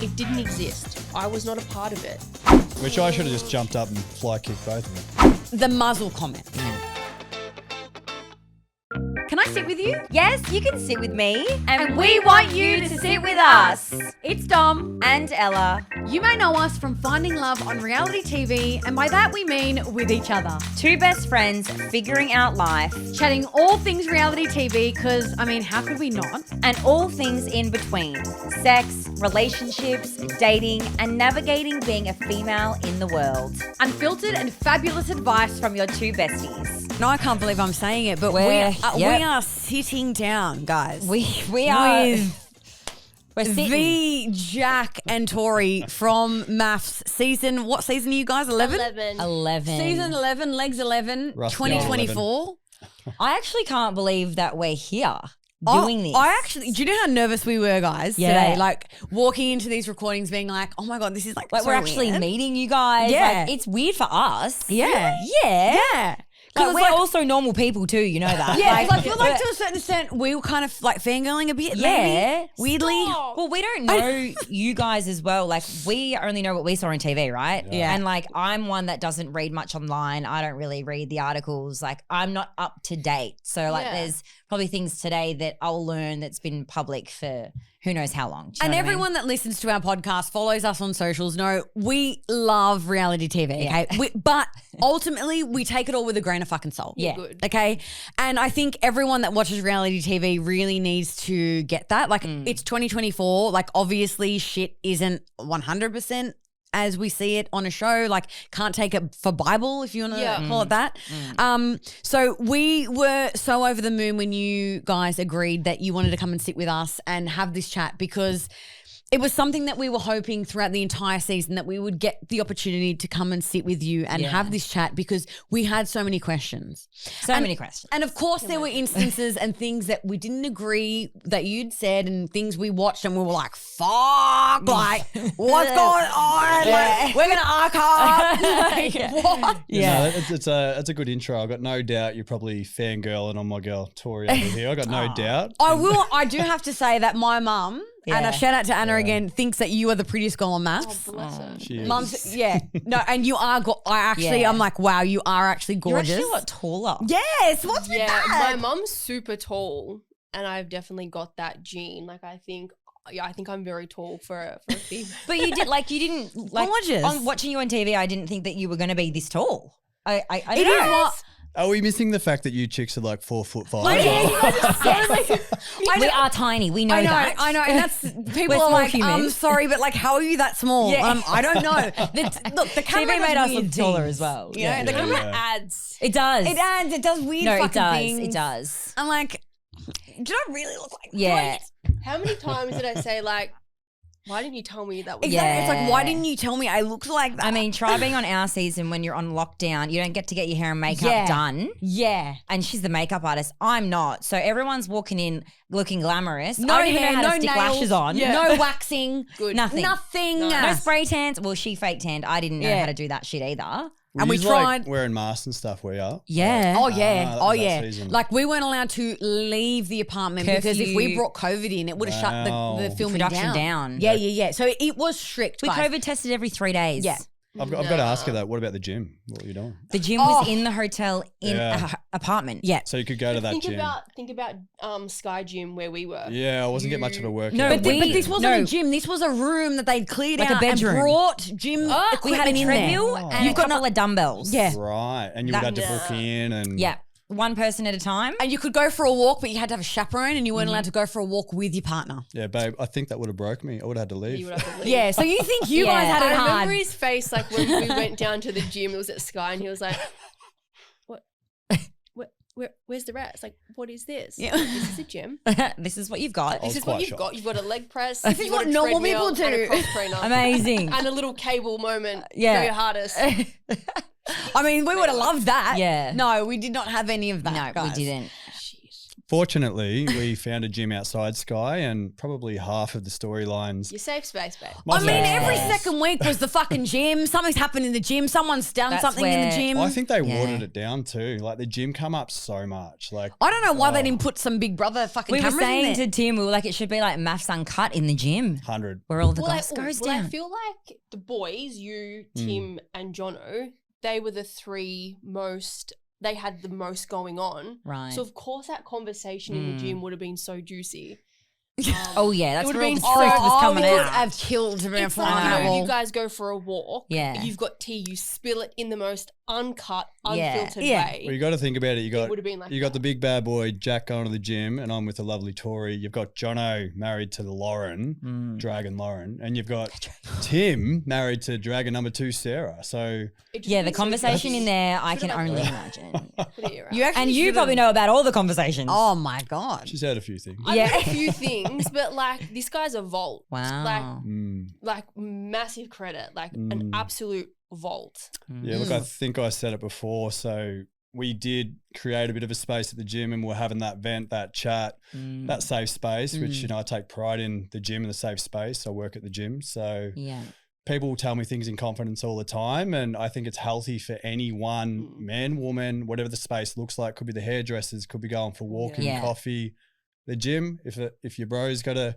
It didn't exist. I was not a part of it. Which I should have just jumped up and fly kicked both of them. The muzzle comment. Can I sit with you? Yes, you can sit with me. And we want you to sit with us. It's Dom. And Ella. You may know us from finding love on reality TV, and by that we mean with each other. Two best friends figuring out life. Chatting all things reality TV, because, I mean, how could we not? And all things in between. Sex, relationships, dating, and navigating being a female in the world. Unfiltered and fabulous advice From your two besties. No, I can't believe I'm saying it, but we are sitting down, guys. We are... We're sitting. The Jack and Tori from MAFS season. What season are you guys? 11? 11. Season 11, legs 11, Rusty 2024. I actually can't believe that we're here doing this. Do you know how nervous we were, guys, today? Like walking into these recordings being like, oh my God, this is like so we're actually weird. meeting you guys. Yeah. Like, it's weird for us. Yeah. Yeah. Like, we're like- also normal people too, you know that. Yeah, because I feel like to a certain extent we were kind of like fangirling a bit, maybe, weirdly. Well, we don't know you guys as well. Like, we only know what we saw on TV, right? Yeah. And like, I'm one that doesn't read much online. I don't really read the articles. Like, I'm not up to date. So like, there's probably things today that I'll learn that's been public for who knows how long. Do you And know what I mean? everyone that listens to our podcast, follows us on socials, know we love reality TV, okay? But ultimately, we take it all with a grain of fucking salt. Yeah. Good. Okay? And I think everyone that watches reality TV really needs to get that. Like, it's 2024. Like, obviously, shit isn't 100% as we see it on a show. Like, can't take it for Bible, if you want to call it that. So we were so over the moon when you guys agreed that you wanted to come and sit with us and have this chat, because it was something that we were hoping throughout the entire season that we would get the opportunity to come and sit with you and have this chat, because we had so many questions. So many questions. And of course, there were instances and things that we didn't agree that you'd said, and things we watched and we were like, fuck, like, what's going on? Like, we're going to arc up. Like, what? No, it's a good intro. I've got no doubt you're probably fangirling on my girl Tori over here. I got no doubt. I do have to say that my mum, and a shout out to Anna again, thinks that you are the prettiest girl on MAFS. Oh, bless her. She is. Mum's, no, and you are, I'm like, wow, you are actually You're gorgeous. actually a lot taller. Yes, what's with that? My mum's super tall, and I've definitely got that gene. Like, I think I'm very tall for a female. But you didn't like Gorgeous. on watching you on TV. I didn't think that you were going to be this tall. I It don't is know. what. Are we missing the fact that you chicks are like 4'5"? We are tiny. We know that. I know, and that's people We're are small like, humans. sorry, but like, how are you that small? Yeah. I don't know. Look, the camera TV made does us weird look taller things, as well. You know, the Yeah, camera yeah. Ads. It does. it does weird No, it fucking does. things. It does. I'm like, do I really look like? Yeah. How many times did I say, like, why didn't you tell me that was Exactly. It's like, why Yeah. didn't you tell me I looked like that? I mean, try being on our season when you're on lockdown. You don't get to get your hair and makeup done. Yeah. And she's the makeup artist. I'm not. So everyone's walking in looking glamorous. No I don't even hair, know how no to stick nails, lashes on. no waxing, Good. Nothing. nothing. No spray tans. Well, she fake tanned. I didn't know Yeah. how to do that shit either. And we Like tried. wearing masks and stuff. We are. Yeah. Oh yeah, that oh was that yeah. season. Like, we weren't allowed to leave the apartment because if we Curfew. brought COVID in, it would have shut Wow. the filming Production down. Yeah. So it was strict. We guys. COVID tested every 3 days. Yeah. I've got to ask you that. What about the gym? What were you doing? The gym was in the hotel in Yeah. a apartment. Yeah. So you could go to that Think gym. about Sky Gym where we were. Yeah, I wasn't getting much of a workout. No, But, we- but this wasn't no. a gym. This was a room that they'd cleared Like a out bedroom. and brought gym We had equipment a in there. treadmill Oh. and a couple of dumbbells. Yeah. Right, and you would have That- to book in and Yeah. One person at a time. And you could go for a walk, but you had to have a chaperone, and you weren't allowed to go for a walk with your partner. Yeah, babe, I think that would have broke me. I would have had to leave. You would have to leave. Yeah. So you think you Yeah. guys had I it hard? remember his face, like, when we went down to the gym. It was at Sky, and he was like, "What? Where's the rest? Like, what is this? Yeah. This is a gym. This is what you've got. This was is quite what you've shocked. got. You've got a leg press. This is you've got what a normal treadmill people and a do. cross trainer. Amazing. And a little cable moment. Yeah. Show your hardest. I mean, we would have loved that. Yeah. No, we did not have any of that. No, guys. we didn't. Fortunately, we found a gym outside Sky, and probably half of the storylines. Your safe space, babe. I mean, every second week was the fucking gym. Something's happened in the gym. Someone's done That's something in the where- gym. I think they watered it down too. Like the gym come up so much. Like I don't know why they didn't put some Big Brother fucking We were cameras in saying there. to Tim, we were like, it should be like MAFS Uncut in the gym 100. where all the Well, goss goes I down. feel like the boys, you, Tim, and Jono, they were the three most. They had the most going on. Right. So of course that conversation in the gym would have been so juicy. Oh yeah, that's would've where all been the so- truth was I coming would out. have killed to be It's flying like, that you know, wall. you guys go for a walk. Yeah. You've got tea. You spill it in the most uncut, Yeah. unfiltered Yeah. way. Well, you got to think about it. You got would've been like you got the that. big bad boy Jack going to the gym, and I'm with the lovely Tori. You've got Jono married to the Lauren, Dragon Lauren, and you've got Tim married to Dragon number 2 Sarah. So It just Yeah, the makes so conversation juicy. in there, I Should've can had only that. imagine. Put it here, You right? actually And you should've- probably know about all the conversations. Oh my god. she's had a few things. I've Yeah. heard a few things, but like this guy's a vault. Wow. Like massive credit, like an absolute vault. Yeah, look, I think I said it before. So we did create a bit of a space at the gym, and we're having that vent, that chat, that safe space, which, you know, I take pride in the gym and the safe space. I work at the gym. So Yeah. people will tell me things in confidence all the time. And I think it's healthy for any one man, woman, whatever the space looks like. Could be the hairdressers, could be going for walking, Yeah. coffee, the gym. If your bro's got to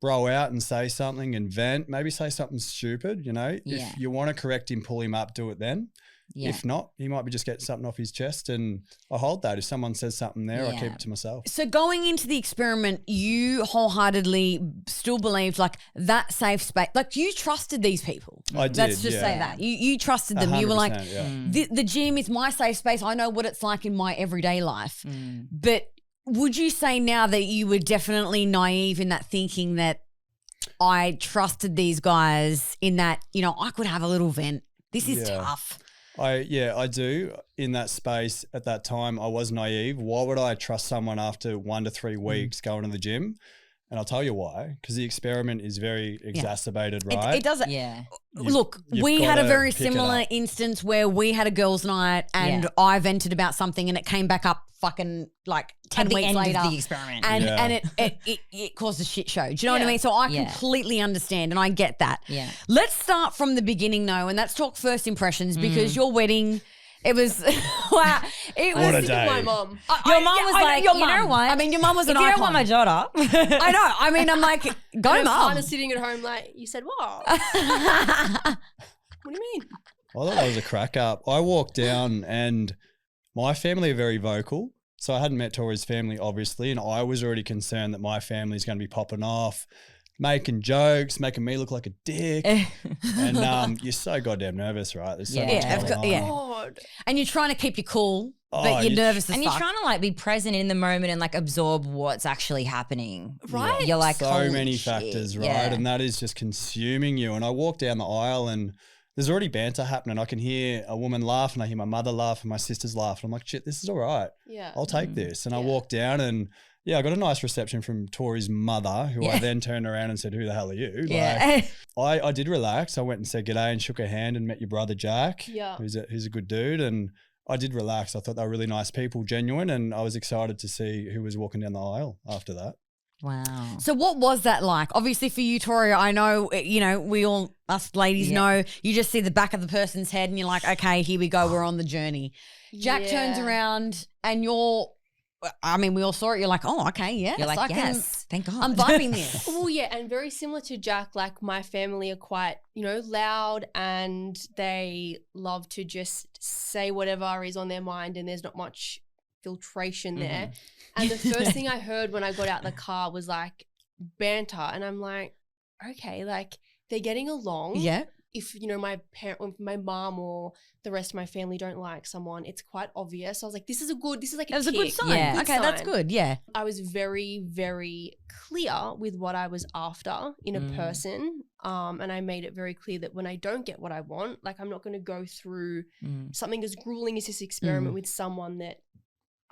bro out and say something and vent, maybe say something stupid, you know. Yeah. If you want to correct him, pull him up, do it then. Yeah. If not, he might be just getting something off his chest, and I hold that. If someone says something there, I Yeah. keep it to myself. So going into the experiment, you wholeheartedly still believed like that safe space, like you trusted these people. I did, Let's just yeah. say that. You trusted them. You were like, 100%, yeah. the gym is my safe space. I know what it's like in my everyday life. But would you say now that you were definitely naive in that thinking that I trusted these guys in that, you know, I could have a little vent. This is Yeah. tough. I do. In that space at that time, I was naive. Why would I trust someone after 1 to 3 weeks going to the gym? And I'll tell you why. Because the experiment is very exacerbated, right? It doesn't. Yeah. Look, you've we had a gotta very pick it similar up. instance where we had a girls' night and Yeah. I vented about something and it came back up fucking like 10 At the weeks end later. of the experiment. And Yeah. and it caused a shit show. Do you know what I Yeah. mean? So I Yeah. completely understand and I get that. Yeah. Let's start from the beginning though, and let's talk first impressions because your wedding, it was wow. It What was a day. My mom. Your mum was like, your you know mum. what? I mean, your mum was If an you icon. don't want my daughter. I know. I mean, I'm like, go I'm mum. kind of sitting at home like, you said what? What do you mean? I thought that was a crack up. I walked down, and my family are very vocal. So I hadn't met Tori's family, obviously, and I was already concerned that my family is going to be popping off, making jokes, making me look like a dick. And you're so goddamn nervous, right? There's so Yeah. much Yeah, of going course, on. yeah. God. And you're trying to keep you cool, Oh, but you're you- nervous as And fuck. you're trying to like be present in the moment and like absorb what's actually happening. Right. You're like, so holy many shit. factors, right? Yeah. And that is just consuming you. And I walk down the aisle, and there's already banter happening. I can hear a woman laugh, and I hear my mother laugh, and my sisters laugh. And I'm like, shit, this is all right. Yeah. I'll take this. And I Yeah. walked down, and yeah, I got a nice reception from Tori's mother, who I then turned around and said, who the hell are you? yeah. Like, I did relax. I went and said g'day and shook her hand and met your brother Jack, Yeah. who's a good dude. And I did relax. I thought they were really nice people, genuine. And I was excited to see who was walking down the aisle after that. Wow. So what was that like? Obviously for you, Tori, I know, you know, we all, us ladies Yeah. know, you just see the back of the person's head and you're like, okay, here we go, we're on the journey. Jack turns Yeah. around and I mean, we all saw it. You're like, oh, okay, yeah. You're like, I can- yes, thank God. I'm vibing this. Well, yeah, and very similar to Jack, like my family are quite, you know, loud and they love to just say whatever is on their mind and there's not much filtration there. And the first thing I heard when I got out the car was like banter. And I'm like, okay, like they're getting along. Yeah. If, you know, my mom or the rest of my family don't like someone, it's quite obvious. I was like, this is like That was a good tick. sign. Yeah. Okay, that's sign. good. Yeah. I was very, very clear with what I was after in a person. And I made it very clear that when I don't get what I want, like I'm not going to go through something as grueling as this experiment with someone that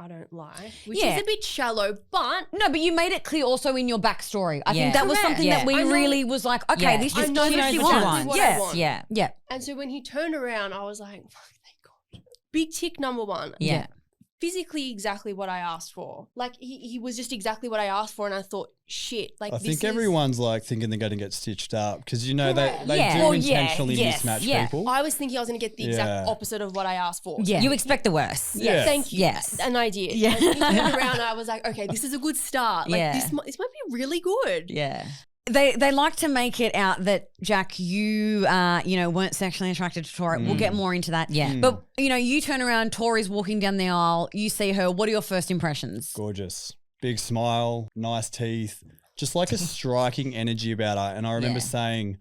I don't like, which Yeah. is a bit shallow, but No, but you made it clear also in your backstory. I Yeah. think that was Correct. something Yeah. that we I know- really was like, okay, Yeah. this I just know knows what this she is wants. exactly what I Yes. want. Yeah. Yeah. and so when he turned around, I was like, fuck, thank God. Big tick number one. Yeah. physically exactly what I asked for. Like he was just exactly what I asked for, and I thought, shit. Like I think everyone's like thinking they're going to get stitched up because they Correct. do intentionally mismatch people. I was thinking I was going to get the exact opposite of what I asked for. Yeah. You expect the worst. Yeah. Thank you. Yes. And I did. Yeah. Like, he turned around, I was like, okay, this is a good start. Like this might be really good. Yeah. They like to make it out that, Jack, you weren't sexually attracted to Tori. We'll get more into that. Yeah. But, you turn around, Tori's walking down the aisle, you see her. What are your first impressions? Gorgeous. Big smile, nice teeth, just like a striking energy about her. And I remember saying,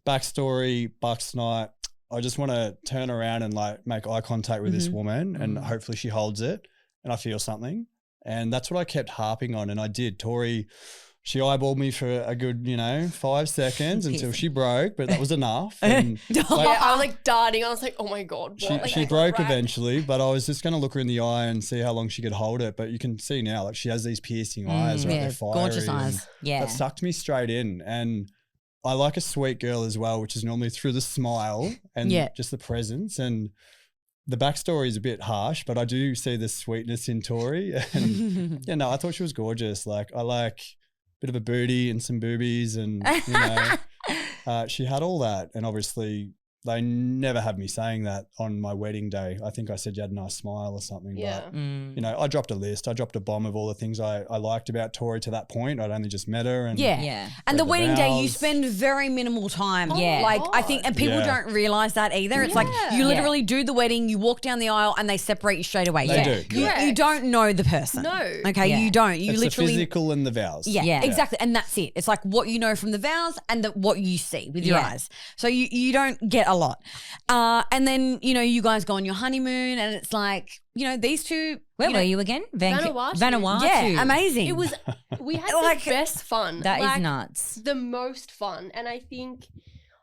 backstory, Bucks night, I just want to turn around and like make eye contact with this woman and hopefully she holds it and I feel something. And that's what I kept harping on. And I did. Tori, she eyeballed me for a good, 5 seconds until she broke, but that was enough. And I was like darting. I was like, oh my God. What? she broke eventually, but I was just going to look her in the eye and see how long she could hold it. But you can see now, like she has these piercing eyes, right? They're fiery. Gorgeous eyes. Yeah. That sucked me straight in. And I like a sweet girl as well, which is normally through the smile and just the presence. And the backstory is a bit harsh, but I do see the sweetness in Tori. And I thought she was gorgeous. Like I like bit of a booty and some boobies and, she had all that. And obviously they never had me saying that on my wedding day. I think I said you had a nice smile or something. Yeah. But, I dropped a list. I dropped a bomb of all the things I liked about Tori to that point. I'd only just met her. And And the wedding day, you spend very minimal time. Yeah. Like I think, and people don't realize that either. It's like you literally do the wedding, you walk down the aisle and they separate you straight away. They do. You don't know the person. No. Okay, you don't. You it's literally the physical and the vows. Yeah, exactly. And that's it. It's like what you know from the vows and what you see with your eyes. So you don't get a lot. And then, you guys go on your honeymoon and it's like, these two. Where were you again? Vanuatu. Yeah, amazing. It was, we had Like, the best fun. That is nuts. The most fun. And I think,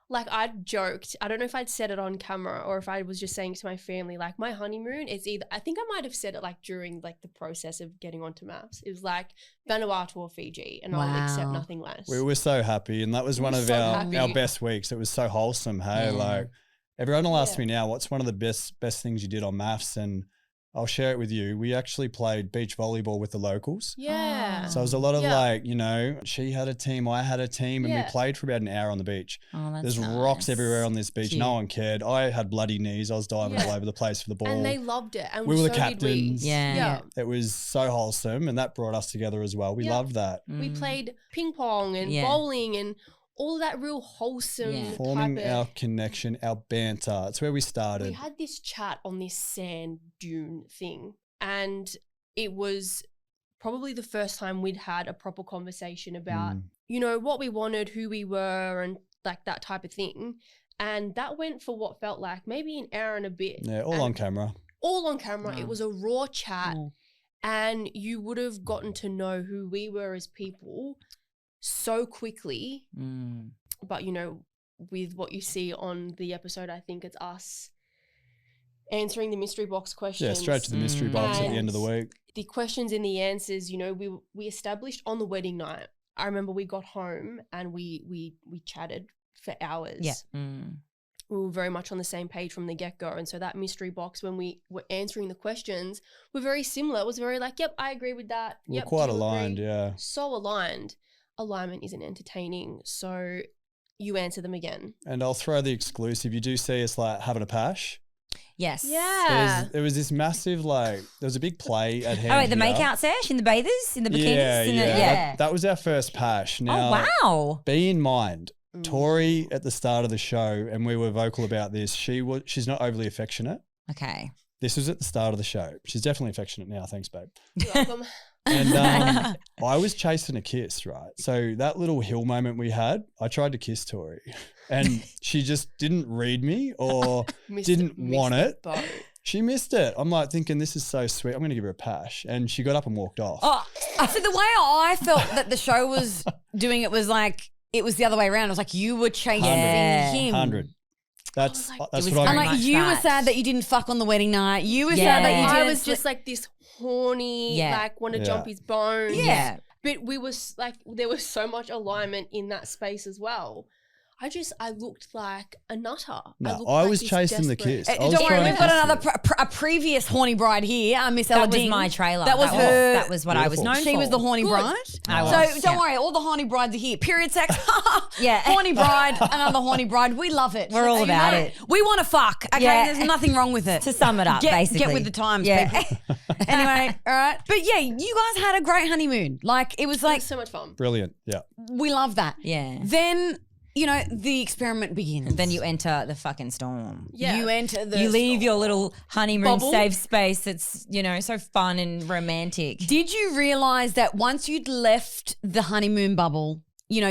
like I joked, I don't know if I'd said it on camera or if I was just saying to my family, like my honeymoon is either, I think I might have said it like during like the process of getting onto MAFS. It was like Vanuatu or Fiji and I'll accept nothing less. We were so happy and that was one of our best weeks. It was so wholesome. Hey, like everyone will ask me now, what's one of the best things you did on MAFS? And I'll share it with you. We actually played beach volleyball with the locals. Yeah. So it was a lot of like, she had a team, I had a team, and we played for about an hour on the beach. Oh, that's There's nice. rocks everywhere on this beach. Cute. No one cared. I had bloody knees. I was diving all over the place for the ball. And they loved it. And we were the so did captains. we. Yeah. It was so wholesome and that brought us together as well. We loved that. We played ping pong and bowling and all that real wholesome Forming type of, our connection, our banter. It's where we started. we had this chat on this sand dune thing and it was probably the first time we'd had a proper conversation about, what we wanted, who we were and like that type of thing. And that went for what felt like maybe an hour and a bit. Yeah, all on camera. All on camera. It was a raw chat and you would have gotten to know who we were as people so quickly. But, with what you see on the episode, I think it's us answering the mystery box questions. Yeah, straight to the mystery box at the end of the week. The questions and the answers, we established on the wedding night. I remember we got home and we chatted for hours. Yeah. We were very much on the same page from the get-go. And so that mystery box, when we were answering the questions, were very similar. It was very like, yep, I agree with that. We're Yep, quite do you aligned, agree? yeah. So aligned. Alignment isn't entertaining. So you answer them again. And I'll throw the exclusive. You do see us like having a pash. Yes. Yeah. There was this massive there was a big play at hand. Oh, wait, the here. makeout sesh in the bathers, in the bikinis? Yeah. That was our first pash. Now, oh, wow. Be in mind, Tori at the start of the show, and we were vocal about this, she's not overly affectionate. Okay. This was at the start of the show. She's definitely affectionate now. Thanks, babe. You're welcome. And I was chasing a kiss, right? So that little hill moment we had, I tried to kiss Tori and she just didn't read me or didn't want it. She missed it. I'm like thinking, this is so sweet. I'm going to give her a pash. And she got up and walked off. Oh, so the way I felt that the show was doing it was like, it was the other way around. It was like you were chasing him. 100. That's like, what And I like mean. you were sad that you didn't fuck on the wedding night. You were sad that you didn't. I was just like this horny, like want to jump his bones. Yeah. But we was like, there was so much alignment in that space as well. I looked like a nutter. No, looked I like was this chasing the desperate- kiss. I was Don't worry, trying we've to got kiss another you. a previous horny bride here, Miss Ella That was Ding. my trailer. That was That her. That was what I was Beautiful. known She for. was the horny Good. bride. I So was, don't yeah. worry, all the horny brides are here. Period sex. Yeah. Horny bride, another horny bride. We love it. We're all You about know, it. We want to fuck. Okay, Yeah. there's nothing wrong with it. To sum it up, Get basically. with the times, Yeah. people. Anyway, all right. But yeah, you guys had a great honeymoon. Like it was It like was so much fun. Brilliant. Yeah. we love that. Yeah. Then the experiment begins. Then you enter the fucking storm. Yeah. You enter the. You leave your little honeymoon Bubble. safe space that's, so fun and romantic. Did you realize that once you'd left the honeymoon bubble, you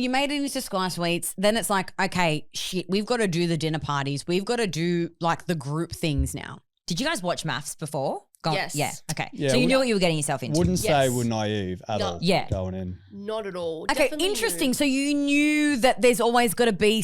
made it into Sky Suites, then it's like, okay, shit, we've got to do the dinner parties. We've got to do like the group things now. Did you guys watch MAFS before? Yes. Yeah. Okay. Yeah, so you we- knew what you were getting yourself into. Wouldn't say Yes. we're naive at No. all. Yeah. Going in. Not at all. Okay, Definitely interesting. knew. So you knew that there's always got to be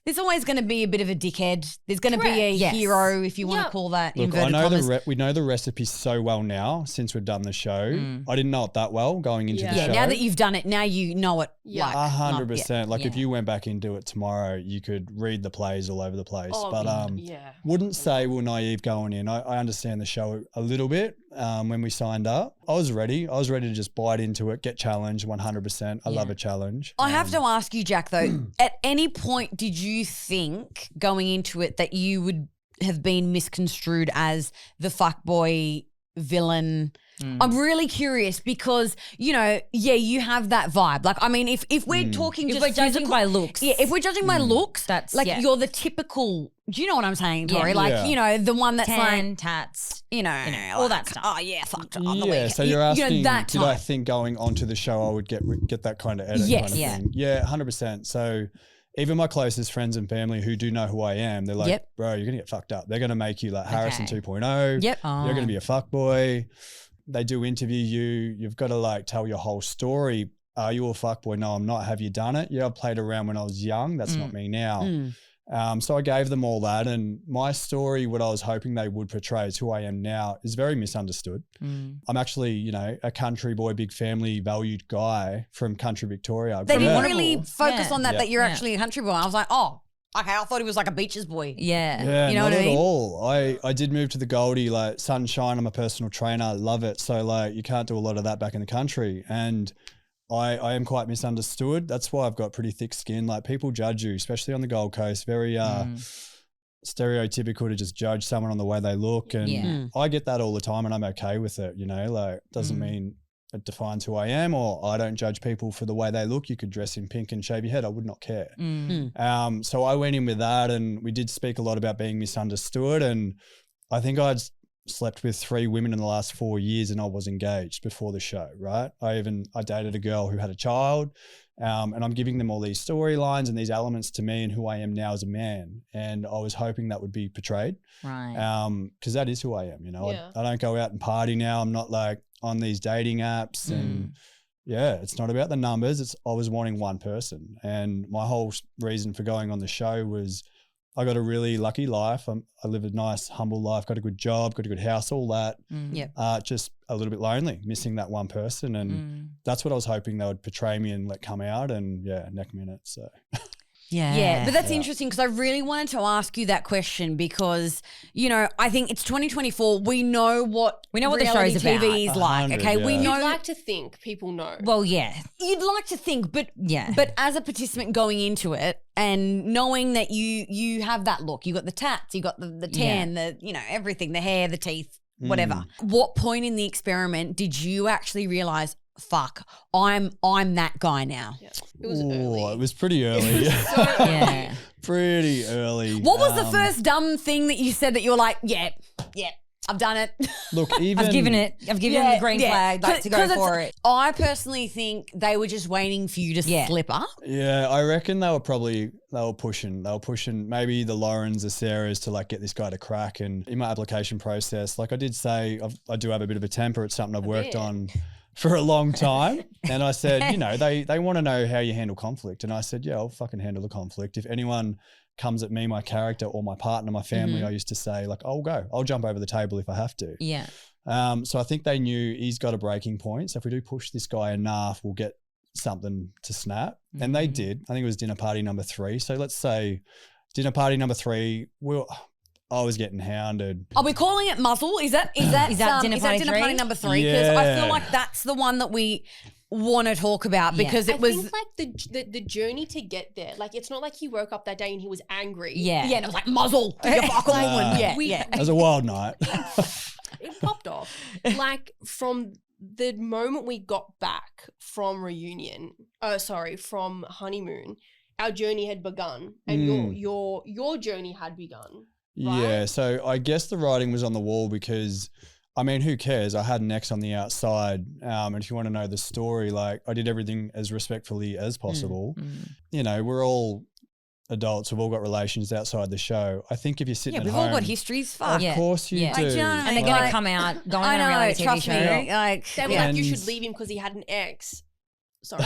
there's always going to be a bit of a dickhead. There's going to be a Correct. Yes. hero, if you want to Yeah. call that Look, I inverted know commas. we know the recipe so well now since we've done the show. I didn't know it that well going into Yeah. the Yeah, show. now that you've done it, now you know it. Yeah. like, 100%. Like if Yeah. you went back into it tomorrow, you could read the plays all over the place. Oh, but yeah. wouldn't say we're naive going in. I understand the show a little bit when we signed up. I was ready. I was ready to just bite into it, get challenged 100%. I love a challenge. I have to ask you, Jack, though, at any point did you think going into it that you would have been misconstrued as the fuckboy villain? I'm really curious because, you have that vibe. Like, I mean, if we're talking If just we're judging physical- by looks. Yeah, if we're judging by looks, That's- like yeah. you're the typical, do you know what I'm saying, Tori? Yeah. Like, Yeah. the one that's Tan, like, tats. all that like, stuff. Oh, yeah, fucked on the Yeah, weekend. so you're asking, that did I type. think going onto the show I would get that kind of edit Yes. kind of Yeah. thing? Yeah, 100%. So even my closest friends and family who do know who I am, they're like, Yep. bro, you're going to get fucked up. They're going to make you like Harrison Okay. 2.0. Yep. You're going to be a fuckboy. They do interview you. You've got to like tell your whole story. Are you a fuckboy? No, I'm not. Have you done it? Yeah, I played around when I was young. That's not me now. So I gave them all that. And my story, what I was hoping they would portray is who I am now, is very misunderstood. I'm actually, a country boy, big family valued guy from country Victoria. They didn't Yeah. really focus Yeah. on that Yeah. you're Yeah. actually a country boy. I was like, oh, okay, I thought he was like a beaches boy. Yeah. Yeah, You know not what I at mean? all. I did move to the Goldie, like sunshine. I'm a personal trainer. Love it. So like you can't do a lot of that back in the country. And I am quite misunderstood. That's why I've got pretty thick skin. Like people judge you, especially on the Gold Coast, very stereotypical to just judge someone on the way they look. And Yeah. I get that all the time and I'm okay with it, like doesn't mean it defines who I am, or I don't judge people for the way they look. You could dress in pink and shave your head. I would not care. So I went in with that, and we did speak a lot about being misunderstood. And I think I'd slept with 3 women in the last 4 years, and I was engaged before the show, right? I dated a girl who had a child, and I'm giving them all these storylines and these elements to me and who I am now as a man. And I was hoping that would be portrayed. Right. Because that is who I am, Yeah. I don't go out and party now. I'm not like on these dating apps and it's not about the numbers. I was wanting one person. And my whole reason for going on the show was I got a really lucky life. I live a nice, humble life, got a good job, got a good house, all that. Yep. Just a little bit lonely, missing that one person. And that's what I was hoping they would portray me and let come out. And neck minute. So Yeah, but that's interesting because I really wanted to ask you that question because, I think it's 2024. We know what We know what the reality show's about. TV is like, 100, okay? We yeah. know. You'd like to think people know. Well, yeah. You'd like to think, but Yeah. But as a participant going into it and knowing that you have that look, you got the tats, you got the tan, the everything, the hair, the teeth, whatever. What point in the experiment did you actually realize, fuck, I'm that guy now? Yeah. It was early. it was pretty early. Yeah. Pretty early. What was the first dumb thing that you said that you were like, yeah, I've done it? Look, even I've given him the green flag, like to go 'Cause for it. I personally think they were just waiting for you to slip up. Yeah, I reckon they were pushing. They were pushing maybe the Laurens, the Sarahs to like get this guy to crack. And in my application process, like I did say, I do have a bit of a temper. It's something I've worked on for a long time. And I said, they want to know how you handle conflict. And I said, yeah, I'll fucking handle the conflict. If anyone comes at me, my character or my partner, my family, I used to say like, I'll jump over the table if I have to. Yeah. So I think they knew he's got a breaking point. So if we do push this guy enough, we'll get something to snap. And they did. I think it was dinner party number 3. So let's say dinner party number 3, I was getting hounded. Are we calling it muzzle? Is that dinner party number 3? Because I feel like that's the one that we want to talk about because it was. I think like the journey to get there. Like it's not like he woke up that day and he was angry. Yeah, and it was like muzzle. You fuck all. It was a wild night. It popped off. Like from the moment we got back from from honeymoon, our journey had begun, and your journey had begun. Right? Yeah, so I guess the writing was on the wall because, I mean, who cares? I had an ex on the outside, and if you want to know the story, like I did everything as respectfully as possible. You know, we're all adults. We've all got relations outside the show. I think if you're sitting at home, we've all got histories. Fuck. Of course you do. And they're going to come out going on a reality TV show. They were like, you should leave him because he had an ex. Sorry.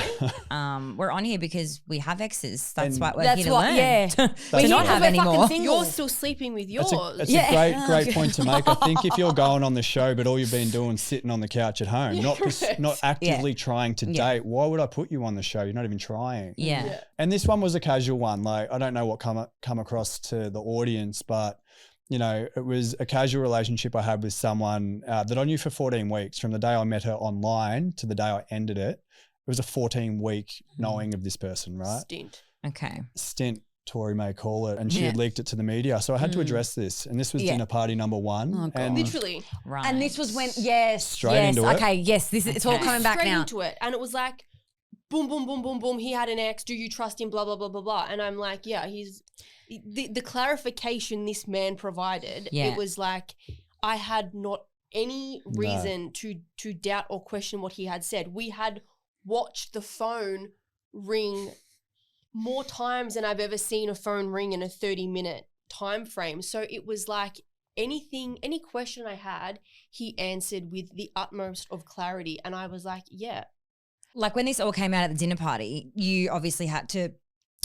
We're on here because we have exes. That's what we're here to learn. Yeah. To not have anymore. You're still sleeping with yours. That's a great point to make. I think if you're going on the show, but all you've been doing is sitting on the couch at home, not actively trying to date, why would I put you on the show? You're not even trying. Yeah. And this one was a casual one. Like I don't know what come across to the audience, but you know, it was a casual relationship I had with someone that I knew for 14 weeks from the day I met her online to the day I ended it. It was a 14-week knowing of this person, right? Stint, Tori may call it. And she had leaked it to the media. So I had to address this. And this was dinner party number 1. Oh, and literally. Right. And this was when, straight into it. Okay, yes. It's all coming back now. Straight into it. And it was like, boom, boom, boom, boom, boom. He had an ex. Do you trust him? Blah, blah, blah, blah, blah. And I'm like, yeah, he's... The clarification this man provided, it was like, I had not any reason to doubt or question what he had said. We had watched the phone ring more times than I've ever seen a phone ring in a 30-minute time frame. So it was like any question I had, he answered with the utmost of clarity. And I was like, yeah. Like when this all came out at the dinner party, you obviously had to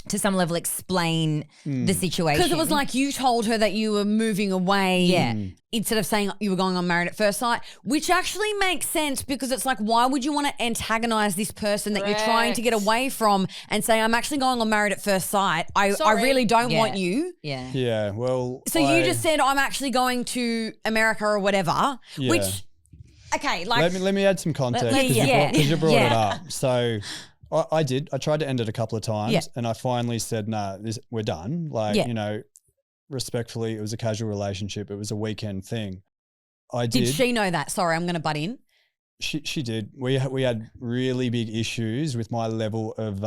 some level explain the situation. Because it was like you told her that you were moving away instead of saying you were going on Married at First Sight, which actually makes sense because it's like, why would you want to antagonize this person that you're trying to get away from and say, I'm actually going on Married at First Sight. I really don't want you. Yeah. Yeah, well. So you just said, I'm actually going to America or whatever, which, okay. Like, let me add some context because you brought it up. So... I did. I tried to end it a couple of times and I finally said, nah, we're done. Like, you know, respectfully, it was a casual relationship. It was a weekend thing. Did she know that? Sorry, I'm going to butt in. She did. We had really big issues with my level of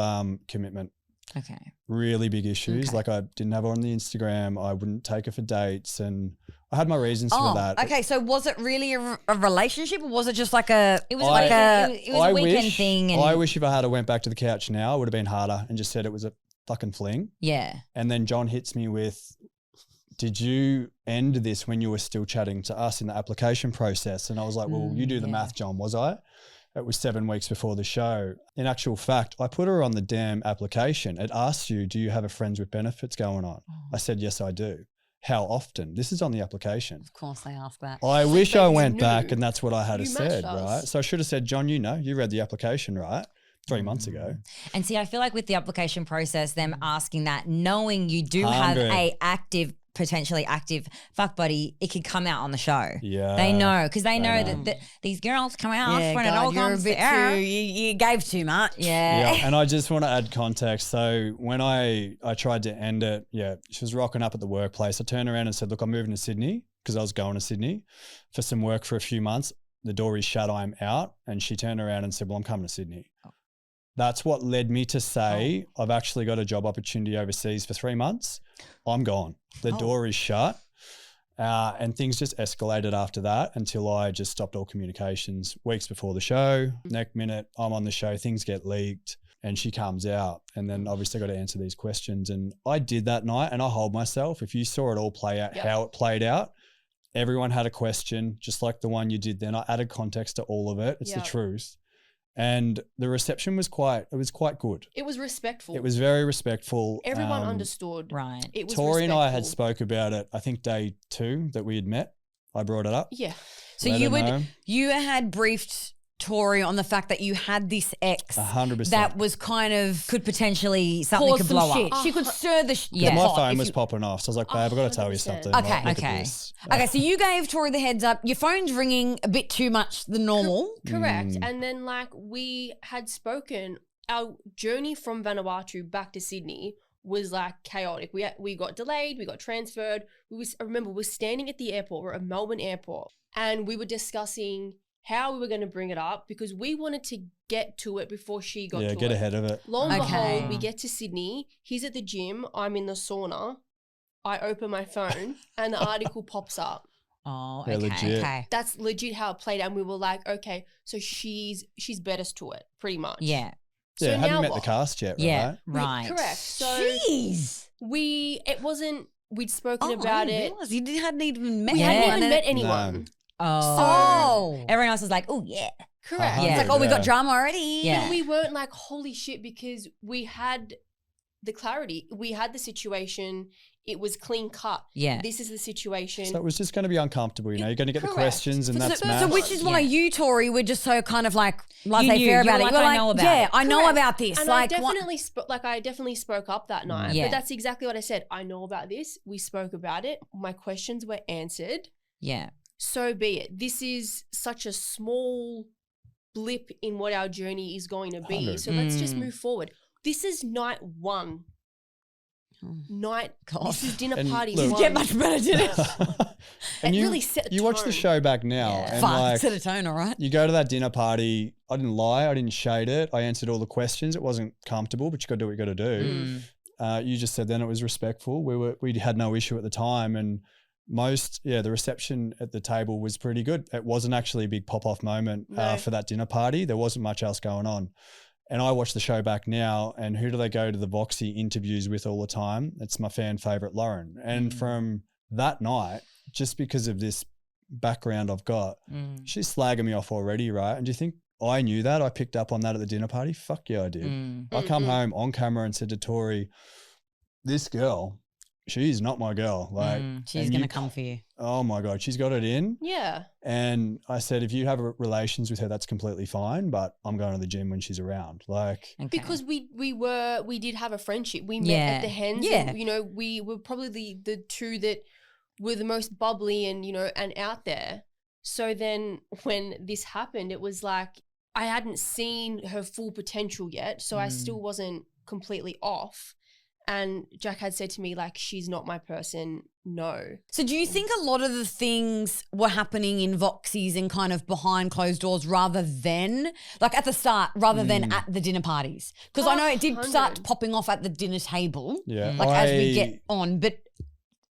commitment. Okay. Really big issues. Like I didn't have her on the Instagram. I wouldn't take her for dates and I had my reasons for that. Okay, so was it really a relationship or was it just like a... It was a weekend thing. And I wish if I had went back to the couch now, it would have been harder and just said it was a fucking fling. Yeah. And then John hits me with, did you end this when you were still chatting to us in the application process? And I was like, well, you do the math, John, was I? It was 7 weeks before the show. In actual fact, I put her on the damn application. It asks you, do you have a friends with benefits going on? I said, yes, I do. How often? This is on the application. Of course they ask that. I wish I went back and that's what I had said, right? So I should have said, John, you read the application, right? 3 months ago. And see, I feel like with the application process, them asking that, knowing you do have a potentially active fuck buddy, it could come out on the show. Yeah. They know, because they know that these girls come out when it all comes to air. You gave too much. Yeah. And I just want to add context. So when I tried to end it, she was rocking up at the workplace. I turned around and said, look, I'm moving to Sydney because I was going to Sydney for some work for a few months. The door is shut, I'm out. And she turned around and said, well, I'm coming to Sydney. That's what led me to say, I've actually got a job opportunity overseas for 3 months. I'm gone. The door is shut. And things just escalated after that until I just stopped all communications weeks before the show. Next minute, I'm on the show, things get leaked and she comes out. And then obviously got to answer these questions. And I did that night and I hold myself. If you saw it all play out, how it played out, everyone had a question, just like the one you did then. I added context to all of it. It's the truth. And the reception was quite good. It was respectful. It was very respectful. Everyone understood. Right. It was Tori respectful. and I had spoke about it, I think day 2 that we had met. I brought it up. Yeah. So you had briefed Tori, on the fact that you had this ex 100%. that was kind of Could potentially something cause could some blow shit. up. She could stir the Yeah. My pot phone if was you- popping off. So I was like, babe, I've got to tell you 100%. something. Okay. Like, look at Okay. this. Okay, so you gave Tori the heads up. Your phone's ringing a bit too much than normal. Correct. And then like we had spoken, our journey from Vanuatu back to Sydney was like chaotic. We got delayed, we got transferred. I remember we were standing at the airport, we're at Melbourne airport, and we were discussing how we were going to bring it up because we wanted to get to it before she got to it. Yeah, get ahead of it. Lo and Okay. behold, we get to Sydney. He's at the gym. I'm in the sauna. I open my phone and the article pops up. Oh, Yeah, okay. legit. Okay. That's legit how it played out. And we were like, okay, so she's better to it, pretty much. Yeah. So Yeah, hadn't now met what? the cast yet, Yeah. right? Right. Correct. So Jeez. it wasn't, we'd spoken Oh, about I didn't it. realize you hadn't even met We Yeah. hadn't anyone. even met anyone. Oh. Everyone else was like, oh, yeah. Correct. Yeah. It's like, oh, we Yeah. got drama already. Yeah. But we weren't like, holy shit, because we had the clarity. We had the situation. It was clean cut. Yeah. This is the situation. So it was just going to be uncomfortable. You know, you're going to get the Correct. questions, and that's So maths. which is why Yeah. you, Tori, were just so kind of like You laissez knew. faire You about were it. like, You were I know about yeah, it. I know Correct. about this. And like, I definitely spoke up that night. Yeah. But that's exactly what I said. I know about this. We spoke about it. My questions were answered. Yeah. So be it. This is such a small blip in what our journey is going to be. 100. So let's just move forward. This is night one. God. This is dinner And party look- one. get much better, did it? and It you, really set the you watch the tone. show back now, Yeah. and Fuck, like set a tone, all right? you go to that dinner party. I didn't lie. I didn't shade it. I answered all the questions. It wasn't comfortable, but you got to do what you got to do. You just said then it was respectful. We had no issue at the time, and the reception at the table was pretty good. It wasn't actually a big pop off moment No. for that dinner party. There wasn't much else going on. And I watch the show back now, and who do they go to the Voxy interviews with all the time? It's my fan favorite, Lauren. And from that night, just because of this background I've got, she's slagging me off already, right? And do you think I knew that? I picked up on that at the dinner party? Fuck yeah, I did. I come home on camera and said to Tori, this girl, she's not my girl. Like, She's and going to you- come for you. Oh my God, she's got it in. Yeah. And I said, if you have relations with her, that's completely fine. But I'm going to the gym when she's around. Like, Okay. Because we did have a friendship. We met Yeah. at the Hens. Yeah. And, we were probably the two that were the most bubbly and, and out there. So then when this happened, it was like I hadn't seen her full potential yet. So I still wasn't completely off. And Jack had said to me, like, she's not my person. No. So do you think a lot of the things were happening in Voxies and kind of behind closed doors rather than, like at the start, rather than at the dinner parties? Because I know it did start 100. popping off at the dinner table, yeah. like as we get on, but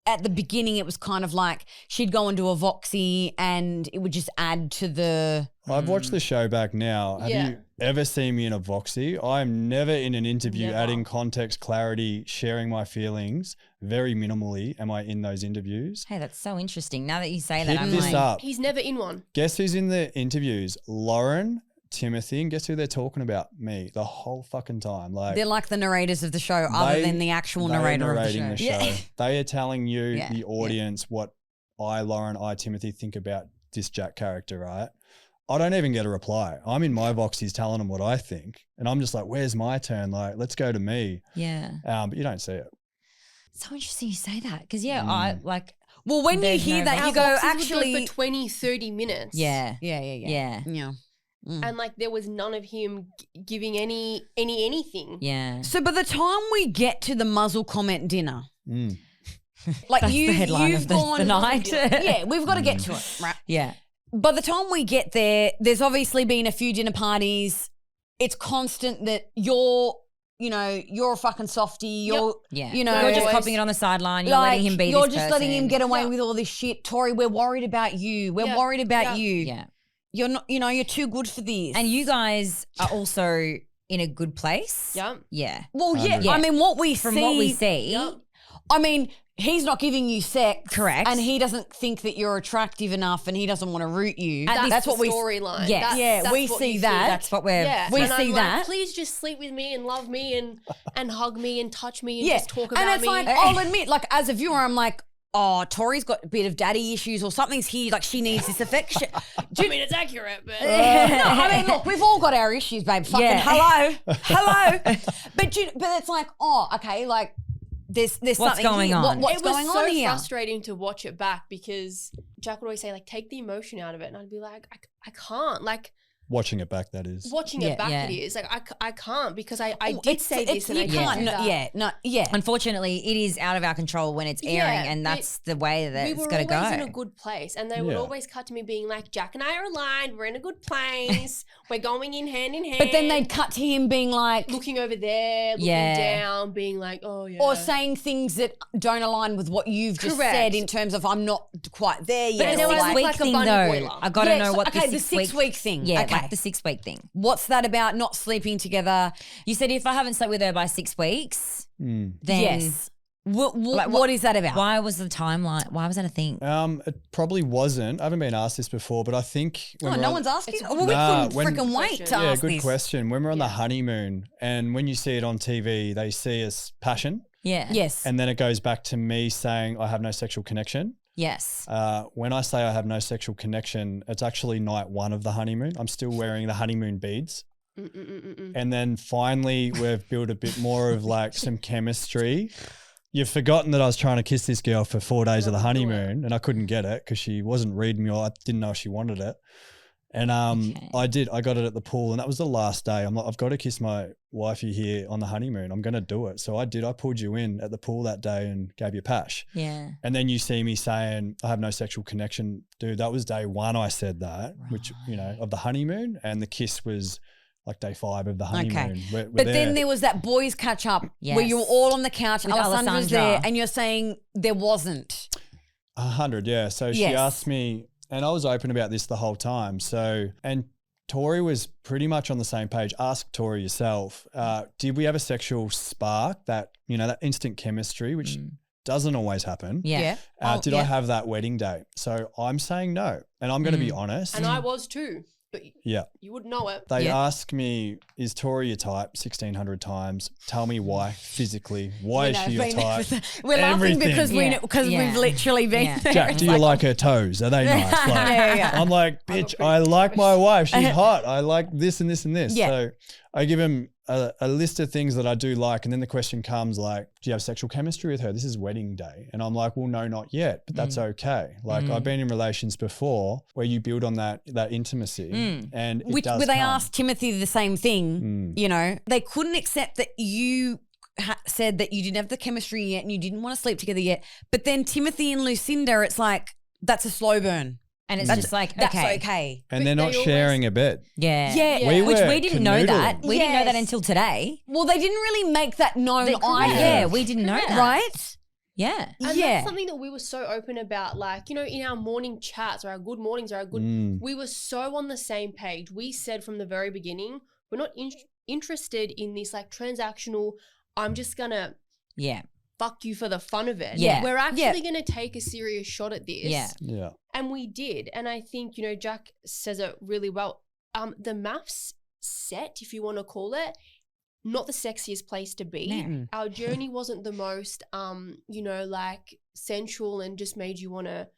at the beginning it was kind of like she'd go into a Voxy and it would just add to the... I've watched the show back now. Have Yeah. you ever seen me in a Voxy? I'm never in an interview Never. adding context, clarity, sharing my feelings. Very minimally am I in those interviews. Hey, that's so interesting. Now that you say that, Hit I'm this like, up. He's never in one. Guess who's in the interviews? Lauren, Timothy, and guess who they're talking about? Me, the whole fucking time. Like, They're like the narrators of the show other than the actual they are narrator of the narrating show. the show. Yeah. They are telling you, Yeah, the yeah. audience, what Lauren, Timothy think about this Jack character, right? I don't even get a reply. I'm in my Voxies telling them what I think. And I'm just like, where's my turn? Like, let's go to me. yeah. But you don't see it. So interesting you say that because I like. Well, when you There's hear no that, Our you go, boxes would actually... go for 20, 30 minutes. Yeah. Yeah. And like there was none of him giving anything. Yeah. So by the time we get to the muzzle comment dinner, Mm. like That's the headline you've of the gone, night. Yeah, we've got to get to it, right? Yeah. By the time we get there, there's obviously been a few dinner parties. It's constant that you're a fucking softie. You're, Yeah. you know, You're just always- copying it on the sideline. You're like, letting him be you're this just letting him person. get away Yeah. with all this shit. Tori, we're worried about you. We're Yeah. worried about Yeah. you. Yeah. You're not, you're too good for this. And you guys are also in a good place. Yeah. Yeah. well, yeah, Yeah. I mean, what we From see, what we see. Yep. I mean, he's not giving you sex. Correct. And he doesn't think that you're attractive enough and he doesn't want to root you. That's what the we storyline. Yes. That's- Yeah, that's we what see you that. That's what we're. Yeah, We and see I'm that. Like, please just sleep with me and love me and hug me and touch me and Yeah. just talk about and it's me. like, I'll admit, like as a viewer, I'm like, oh, Tori's got a bit of daddy issues or something's here, like she needs this affection. I mean, it's accurate, but No, I mean, look, we've all got our issues, babe. Fucking hello. But it's like, oh, okay, like there's something going here. on? What's going on here? It was so frustrating to watch it back because Jack would always say, like, take the emotion out of it. And I'd be like, I can't. Like, Watching it back, that is. watching it back, it is. Like, I can't because I did say this and I can't do that. Unfortunately, it is out of our control when it's airing, and that's the way that it's got to go. We were always in a good place, and they would always cut to me being like, Jack and I are aligned. We're in a good place. We're going in hand in hand. But then they'd cut to him being like, looking over there, looking down, being like, oh, yeah. or saying things that don't align with what you've just said in terms of I'm not quite there yet. But the 6 week thing, though, I got to know what the 6 week thing. Yeah, okay. like the 6 week thing. What's that about? Not sleeping together? You said if I haven't slept with her by 6 weeks, then yes. What is that about? Why was the timeline? Why was that a thing? It probably wasn't. I haven't been asked this before, but I think no one's asking. Well, we couldn't freaking wait to ask good this. question. When we're on the honeymoon, and when you see it on TV, they see us passion. Yeah. Yes. And then it goes back to me saying I have no sexual connection. Yes. When I say I have no sexual connection, it's actually night 1 of the honeymoon. I'm still wearing the honeymoon beads. And then finally we've built a bit more of like some chemistry. You've forgotten that I was trying to kiss this girl for 4 days of the honeymoon and I couldn't get it because she wasn't reading me or I didn't know if she wanted it. And I got it at the pool and that was the last day. I'm like, I've got to kiss my wifey here on the honeymoon. I'm going to do it. So I did. I pulled you in at the pool that day and gave you a pash. Yeah. And then you see me saying, I have no sexual connection. Dude, that was day 1 I said that, which, of the honeymoon. And the kiss was like day 5 of the honeymoon. Okay. We're but there. then there was that boys catch up where you were all on the couch and Alessandra was there and you're saying there wasn't. 100, yeah. So she asked me, and I was open about this the whole time. So, and Tori was pretty much on the same page. Ask Tori yourself. Did we have a sexual spark, that instant chemistry, which doesn't always happen? Yeah. Did I have that wedding date? So I'm saying no. And I'm going to be honest. And I was too. But you wouldn't know it. They ask me, is Tori your type 1,600 times? Tell me why physically. Why is she your type? We're laughing because we've literally been there. Jack, do you like her toes? Are they nice? Like, I'm like, bitch, I like my wife. She's hot. I like this and this and this. Yeah. So I give him a list of things that I do like. And then the question comes like, do you have sexual chemistry with her? This is wedding day. And I'm like, well, no, not yet, but that's okay. Like I've been in relations before where you build on that intimacy and it does Where they come. asked Timothy the same thing, they couldn't accept that you said that you didn't have the chemistry yet and you didn't want to sleep together yet. But then Timothy and Lucinda, it's like, that's a slow burn. And it's just like, that's okay. And they're not sharing a bed. Yeah. We Which were we didn't know that. canoodling. We didn't know that until today. Well, they didn't really make that known either. Yeah, we didn't know that. Right? Yeah. And that's something that we were so open about, like, in our morning chats or our good mornings or our good, we were so on the same page. We said from the very beginning, we're not interested in this like transactional, I'm just going to fuck you for the fun of it. Yeah. We're actually going to take a serious shot at this. Yeah. And we did. And I think, Jack says it really well. The MAFS set, if you want to call it, not the sexiest place to be. No. Our journey wasn't the most, like sensual and just made you want to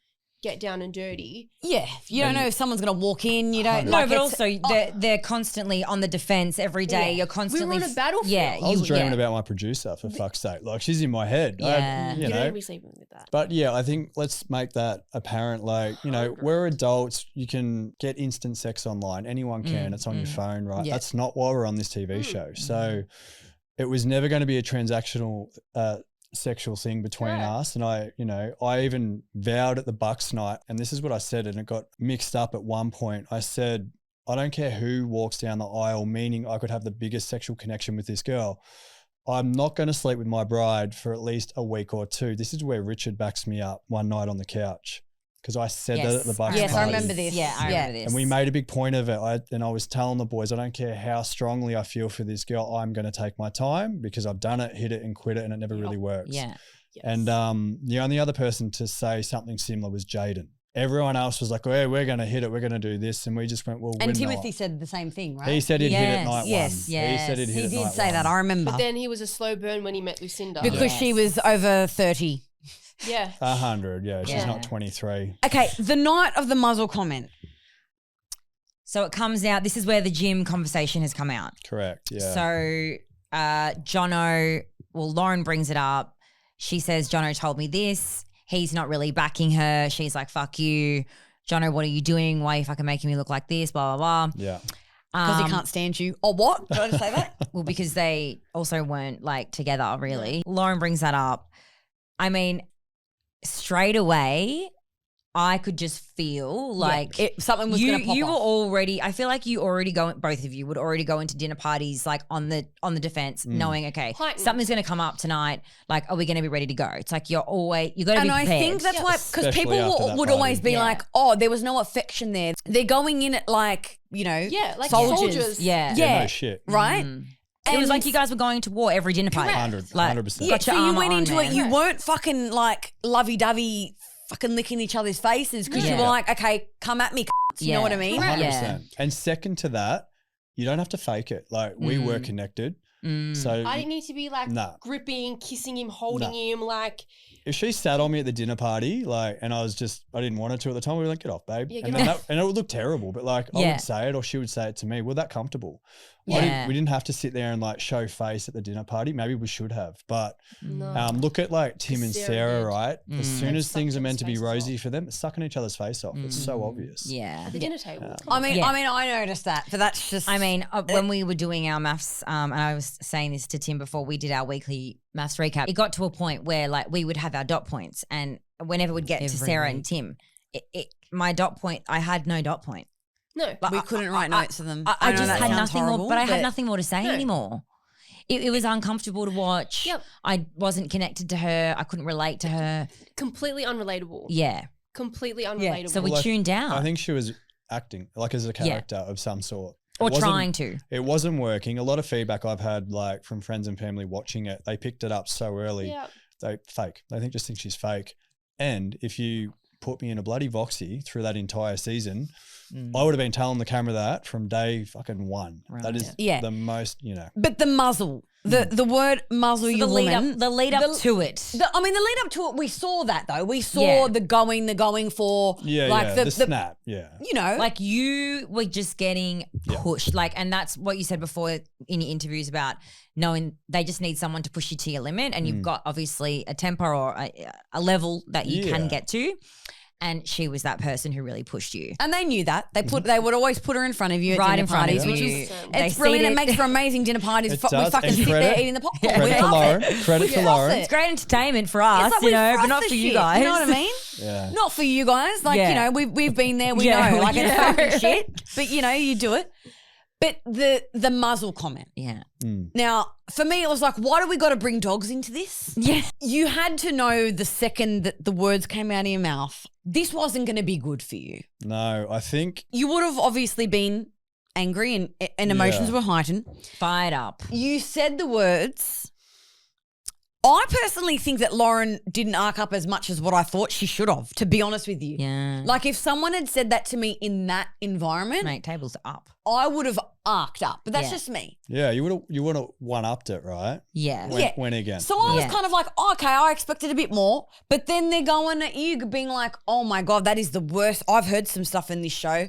get down and dirty. Yeah. You don't know if someone's going to walk in. You don't know. No, but also they're constantly on the defense every day. You're constantly. We were on a battlefield. Yeah. I was dreaming about my producer, for fuck's sake. Like, she's in my head. Yeah. You don't be sleeping with that. But yeah, I think let's make that apparent. Like, we're adults. You can get instant sex online. Anyone can. It's on your phone, right? Yeah. That's not why we're on this TV show. So it was never going to be a transactional sexual thing between us. And I even vowed at the Bucks night, and this is what I said, and it got mixed up at one point. I said, I don't care who walks down the aisle, meaning I could have the biggest sexual connection with this girl. I'm not going to sleep with my bride for at least a week or 2. This is where Richard backs me up one night on the couch. Because I said that at the Bucks Yes, party. I remember this. Yeah, I remember this. And we made a big point of it. I was telling the boys, I don't care how strongly I feel for this girl, I'm going to take my time because I've done it, hit it and quit it, and it never really works. Yeah. Yes. And the only other person to say something similar was Jaden. Everyone else was like, oh, yeah, we're going to hit it, we're going to do this. And we just went, well, And we're Timothy not. said the same thing, right? He said he'd hit it night Yes. one. He said he'd hit it He did night say one. that, I remember. But then he was a slow burn when he met Lucinda. Because she was over 30. Yeah. 100. Yeah, she's Yeah. not 23. Okay, the night of the muzzle comment. So it comes out. This is where the gym conversation has come out. Correct. Yeah. So Jono, well, Lauren brings it up. She says, Jono told me this. He's not really backing her. She's like, fuck you. Jono, what are you doing? Why are you fucking making me look like this? Blah, blah, blah. Yeah. Because he can't stand you. Or what? Did I just say that? Well, because they also weren't like together really. Lauren brings that up. I mean, straight away, I could just feel like something was going to pop you were off. already. I feel like you already both of you would already go into dinner parties like on the defense, knowing okay, Heightened. something's going to come up tonight. Like, are we going to be ready to go? It's like you got to be prepared. And I think that's why, because Especially people after that would party. always be Yeah. like, oh, there was no affection there. They're going in at like, Yeah, like soldiers. soldiers. yeah, Yeah. No shit. Right? It was like you guys were going to war every dinner party. 100. Like, 100%. Yeah, got so your you armor went on, into man. it, you weren't fucking like lovey-dovey fucking licking each other's faces because you Yeah. were like, okay, come at me, you know what I mean? Correct. 100%. Yeah. And second to that, you don't have to fake it. Like we were connected. So I didn't need to be like Nah. gripping, kissing him, holding him, like if she sat on me at the dinner party, like, and I didn't want her to at the time, we were like, get off, babe. Yeah, and get then and it would look terrible, but like I Yeah. would say it or she would say it to me. We're that comfortable. Yeah. We didn't have to sit there and like show face at the dinner party. Maybe we should have, but no. look at like Tim and Sarah Sarah, did. right? As soon They as things are sucked meant to be each other's rosy faces for them, it's sucking each other's face off. It's so obvious. Yeah. At the dinner table. I mean, Yeah. I noticed that, but that's just. I mean, when we were doing our MAFS, and I was saying this to Tim before we did our weekly MAFS recap, it got to a point where like we would have our dot points, and whenever we'd get to Every Sarah week. and Tim, my dot point, I had no dot point. No. Like, we couldn't write notes to them. I know just that had sounds nothing horrible, more, but I had but- nothing more to say No. anymore. It was uncomfortable to watch. Yep. I wasn't connected to her. I couldn't relate to her. Completely unrelatable. Yeah. Completely unrelatable. So we Well, tuned out. I think she was acting like as a character of some sort. or It wasn't- trying to. It wasn't working. A lot of feedback I've had, like from friends and family watching it, they picked it up so early. Yeah. They fake. They just think she's fake. And if you put me in a bloody Voxy through that entire season, I would have been telling the camera that from day fucking one. Right. That is Yeah. the most, But the muzzle, the word muzzle, you The lead woman. up, the lead up to it. The lead up to it, we saw that though. We saw Yeah. the going for, like the snap, yeah. you know, Like you were just getting pushed, like, and that's what you said before in your interviews about knowing they just need someone to push you to your limit, and you've got obviously a temper or a level that you Yeah. can get to, and she was that person who really pushed you. and they knew that. They would always put her in front of you at Right dinner in front of parties, which you. is They it's brilliant. It seated- makes for amazing dinner parties. It We does, fucking and sit credit- there eating the popcorn. Credit We to love Lauren. it. Credit to Lauren. It's great entertainment for us, It's like you we know, froth but not the for you shit, guys. You know what I mean? Yeah. Not for you guys. Like, Yeah. you know, we've been there, we Yeah, know. Like we it's know. fucking shit. But you know, you do it. But the muzzle comment. Yeah. Now, for me, it was like, why do we got to bring dogs into this? Yeah. You had to know the second that the words came out of your mouth, this wasn't going to be good for you. No, I think You would have obviously been angry and emotions Yeah. were heightened. Fired up. You said the words. I personally think that Lauren didn't arc up as much as what I thought she should have, to be honest with you. Yeah. Like if someone had said that to me in that environment, Mate, tables up. I would have arced up. But that's Yeah. just me. yeah, you would have one-upped it, right? Yeah. When again. So I was Yeah. kind of like, oh, okay, I expected a bit more. But then they're going at you being like, oh my God, that is the worst. I've heard some stuff in this show.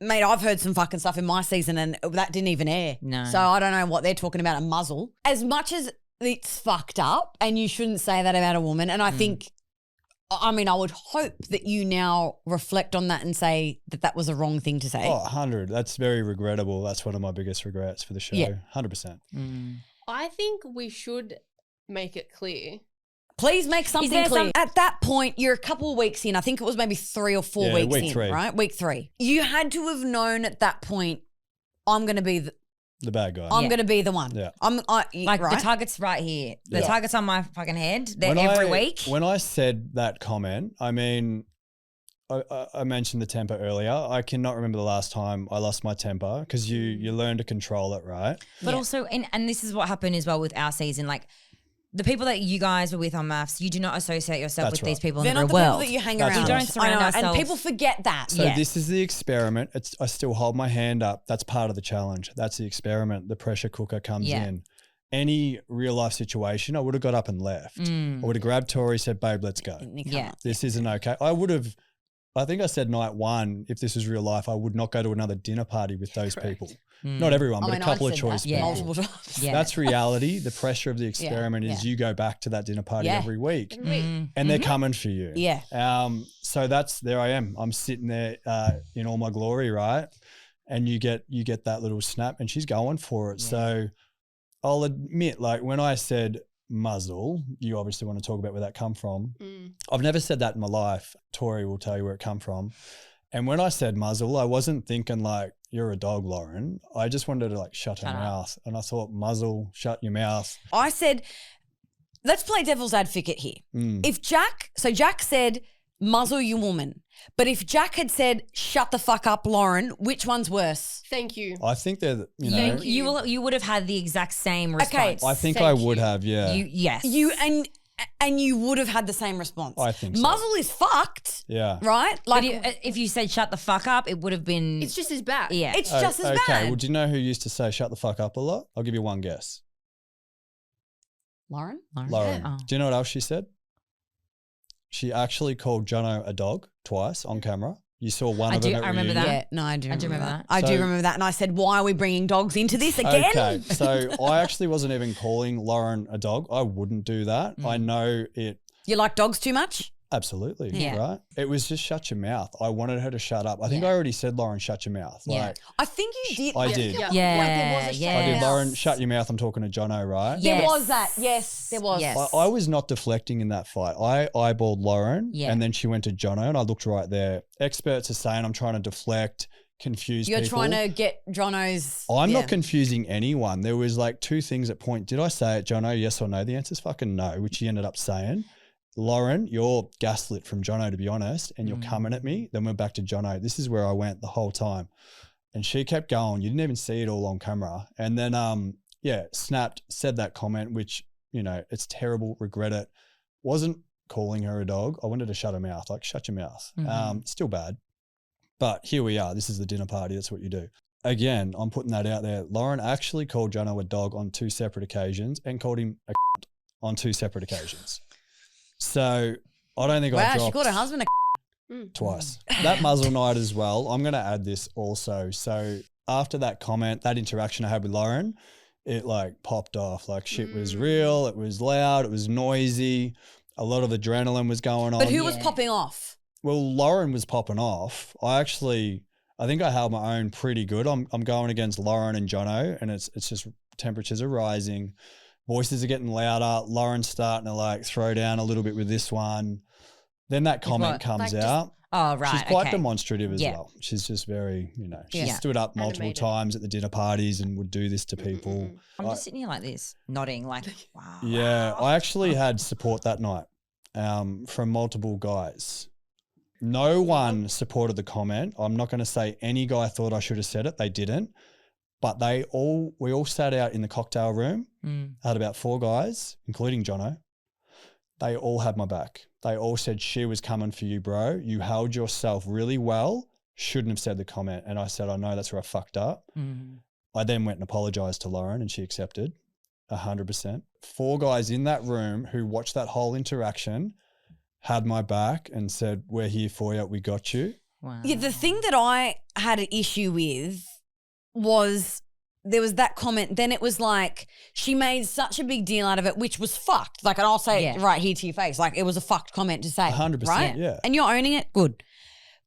Mate, I've heard some fucking stuff in my season and that didn't even air. No. So I don't know what they're talking about, a muzzle. As much as it's fucked up and you shouldn't say that about a woman. And I think, I mean, I would hope that you now reflect on that and say that that was a wrong thing to say. Oh, 100. That's very regrettable. That's one of my biggest regrets for the show. Yeah. 100%. I think we should make it clear. Please make something there clear. At that point, you're a couple of weeks in. I think it was maybe 3 or 4 Yeah, weeks week in, 3. right? Week 3. You had to have known at that point, I'm going to be The bad guy. I'm going to be the one. Yeah. Like right? the target's right here. The Yeah. target's on my fucking head. They're When every I- week. When I said that comment, I mean, I mentioned the temper earlier. I cannot remember the last time I lost my temper because you learn to control it, right? But also, and this is what happened as well with our season. Like the people that you guys were with on MAFS, you do not associate yourself That's with these right. people They're in the not the real people world. that you hang That's around right. with. We don't surround I know, and ourselves- people forget that. So Yeah. this is the experiment. I still hold my hand up. That's part of the challenge. That's the experiment. The pressure cooker comes Yeah. in. any real life situation, I would have got up and left. I would have grabbed Tori, said, babe, let's go. This isn't okay. I think I said night one, if this was real life, I would not go to another dinner party with those people. Not everyone, but a couple of choice people. Multiple times. That's reality. The pressure of the experiment is you go back to that dinner party every week. And they're coming for you. So there I am. I'm sitting there in all my glory, right? And you get that little snap and she's going for it. So I'll admit, like when I said muzzle, you obviously want to talk about where that come from. I've never said that in my life. Tori will tell you where it come from. And when I said muzzle, I wasn't thinking like, you're a dog, Lauren. I just wanted to like shut her mouth. And I thought, muzzle, shut your mouth. I said, let's play devil's advocate here. If Jack said, muzzle you woman. But if Jack had said, shut the fuck up, Lauren, which one's worse? Thank you. I think they're, You would have had the exact same response. I think I would have, yeah. Yes. And you would have had the same response. I think so. Muzzle is fucked. Yeah. Right? Like if you said shut the fuck up, it would have been. It's just as bad. Yeah. It's just as bad. Okay, well, do you know who used to say shut the fuck up a lot? I'll give you one guess. Lauren? Lauren. Yeah. Do you know what else she said? She actually called Jono a dog twice on camera. You saw one of them. I remember that. Yeah, no, I do remember that. I So- do remember that. And I said, why are we bringing dogs into this again? Okay, so I actually wasn't even calling Lauren a dog. I wouldn't do that. I know it. You like dogs too much? Absolutely, Yeah. right? It was just shut your mouth. I wanted her to shut up. I think I already said, Lauren, shut your mouth. Yeah. Like, I think you did. I did. There was a Yeah. I did, shout-out. Lauren, shut your mouth. I'm talking to Jono, right? There Yes. was that. Yes, there was. Yes. I was not deflecting in that fight. I eyeballed Lauren and then she went to Jono and I looked right there. Experts are saying I'm trying to deflect, confuse You're people. trying to get Jono's. I'm not confusing anyone. There was like two things at point. Did I say it, Jono, yes or no? The answer's fucking no, which he ended up saying. Lauren, you're gaslit from Jono, to be honest, and you're coming at me. Then we're back to Jono. This is where I went the whole time. And she kept going. You didn't even see it all on camera. And then, snapped, said that comment, which, it's terrible, regret it. Wasn't calling her a dog. I wanted to shut her mouth, like shut your mouth. Still bad. But here we are. This is the dinner party. That's what you do. Again, I'm putting that out there. Lauren actually called Jono a dog on 2 separate occasions and called him a on 2 separate occasions. So I don't think I dropped. Wow, she called her husband twice. That muzzle night as well. I'm going to add this also. So after that comment, that interaction I had with Lauren, it like popped off. Like shit was real. It was loud. It was noisy. A lot of adrenaline was going on. But who was popping off? Well, Lauren was popping off. I think I held my own pretty good. I'm going against Lauren and Jono, and it's just temperatures are rising. Voices are getting louder. Lauren's starting to like throw down a little bit with this one. Then that comment comes out. Oh, right. She's quite okay. demonstrative as well. She's just very, she stood up multiple times at the dinner parties and would do this to people. I'm just sitting here like this, nodding like, wow. Yeah, I actually had support that night from multiple guys. No one supported the comment. I'm not going to say any guy thought I should have said it. They didn't. But we all sat out in the cocktail room. I had about 4 guys, including Jono. They all had my back. They all said, she was coming for you, bro. You held yourself really well. Shouldn't have said the comment. And I said, I know that's where I fucked up. I then went and apologized to Lauren and she accepted 100%. 4 guys in that room who watched that whole interaction had my back and said, we're here for you. We got you. Wow. Yeah, the thing that I had an issue with was there was that comment. Then it was like she made such a big deal out of it, which was fucked. Like, and I'll say it right here to your face. Like, it was a fucked comment to say. 100%, right? yeah. And you're owning it? Good.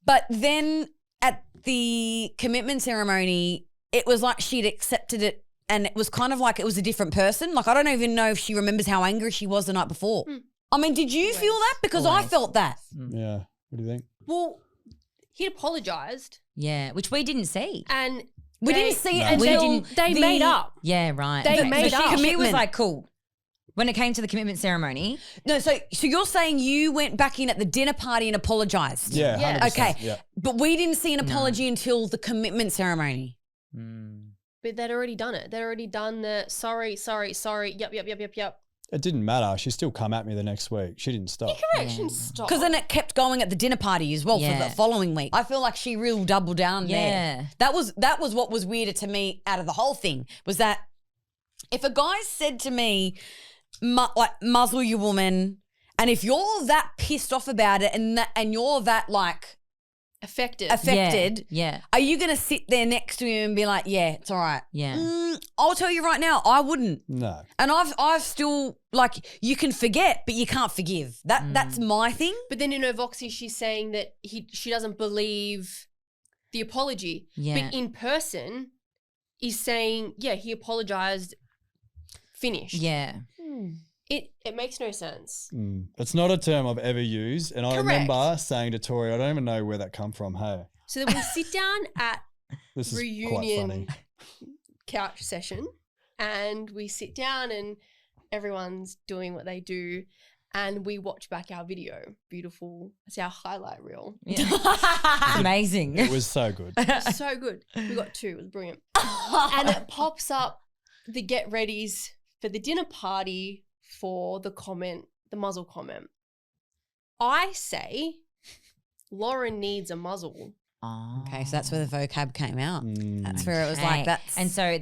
But then at the commitment ceremony, it was like she'd accepted it and it was kind of like it was a different person. Like, I don't even know if she remembers how angry she was the night before. I mean, did you feel that? Because I felt that. Yeah. What do you think? Well, he apologized Yeah, which we didn't see. and We they- didn't see it and until they made up. Yeah, right. They made so up. she was Commitment. like, cool. When it came to the commitment ceremony, No, so you're saying you went back in at the dinner party and apologized? Yeah, Yeah. 100%. Okay. Yeah. But we didn't see an apology until the commitment ceremony. But they'd already done it. They'd already done the sorry. Yep. It didn't matter. She still come at me the next week. She didn't stop. Correction, stop. Because then it kept going at the dinner party as well for Yeah. the following week. I feel like she real doubled down Yeah. there. That was what was weirder to me out of the whole thing was that if a guy said to me, like, muzzle your woman, and if you're that pissed off about it and you're that like affected, yeah. are you going to sit there next to him and be like, yeah, it's all right? Yeah. I'll tell you right now, I wouldn't. No. And I've still, like, you can forget, but you can't forgive. That's my thing. But then in her Voxy, she's saying that she doesn't believe the apology. Yeah. But in person, he's saying, yeah, he apologized, finished. Yeah. It makes no sense. It's not a term I've ever used. And I Correct. remember saying to Tori, I don't even know where that come from. Hey, So then we sit down at this is quite reunion funny. couch session, and we sit down and everyone's doing what they do, and we watch back our video. Beautiful. It's our highlight reel. Yeah. Amazing. It was so good. So good. We got 2. It was brilliant. And it pops up the get readies for the dinner party for the muzzle comment. I say Lauren needs a muzzle. Oh. Okay, so that's where the vocab came out. That's where it was like that. And so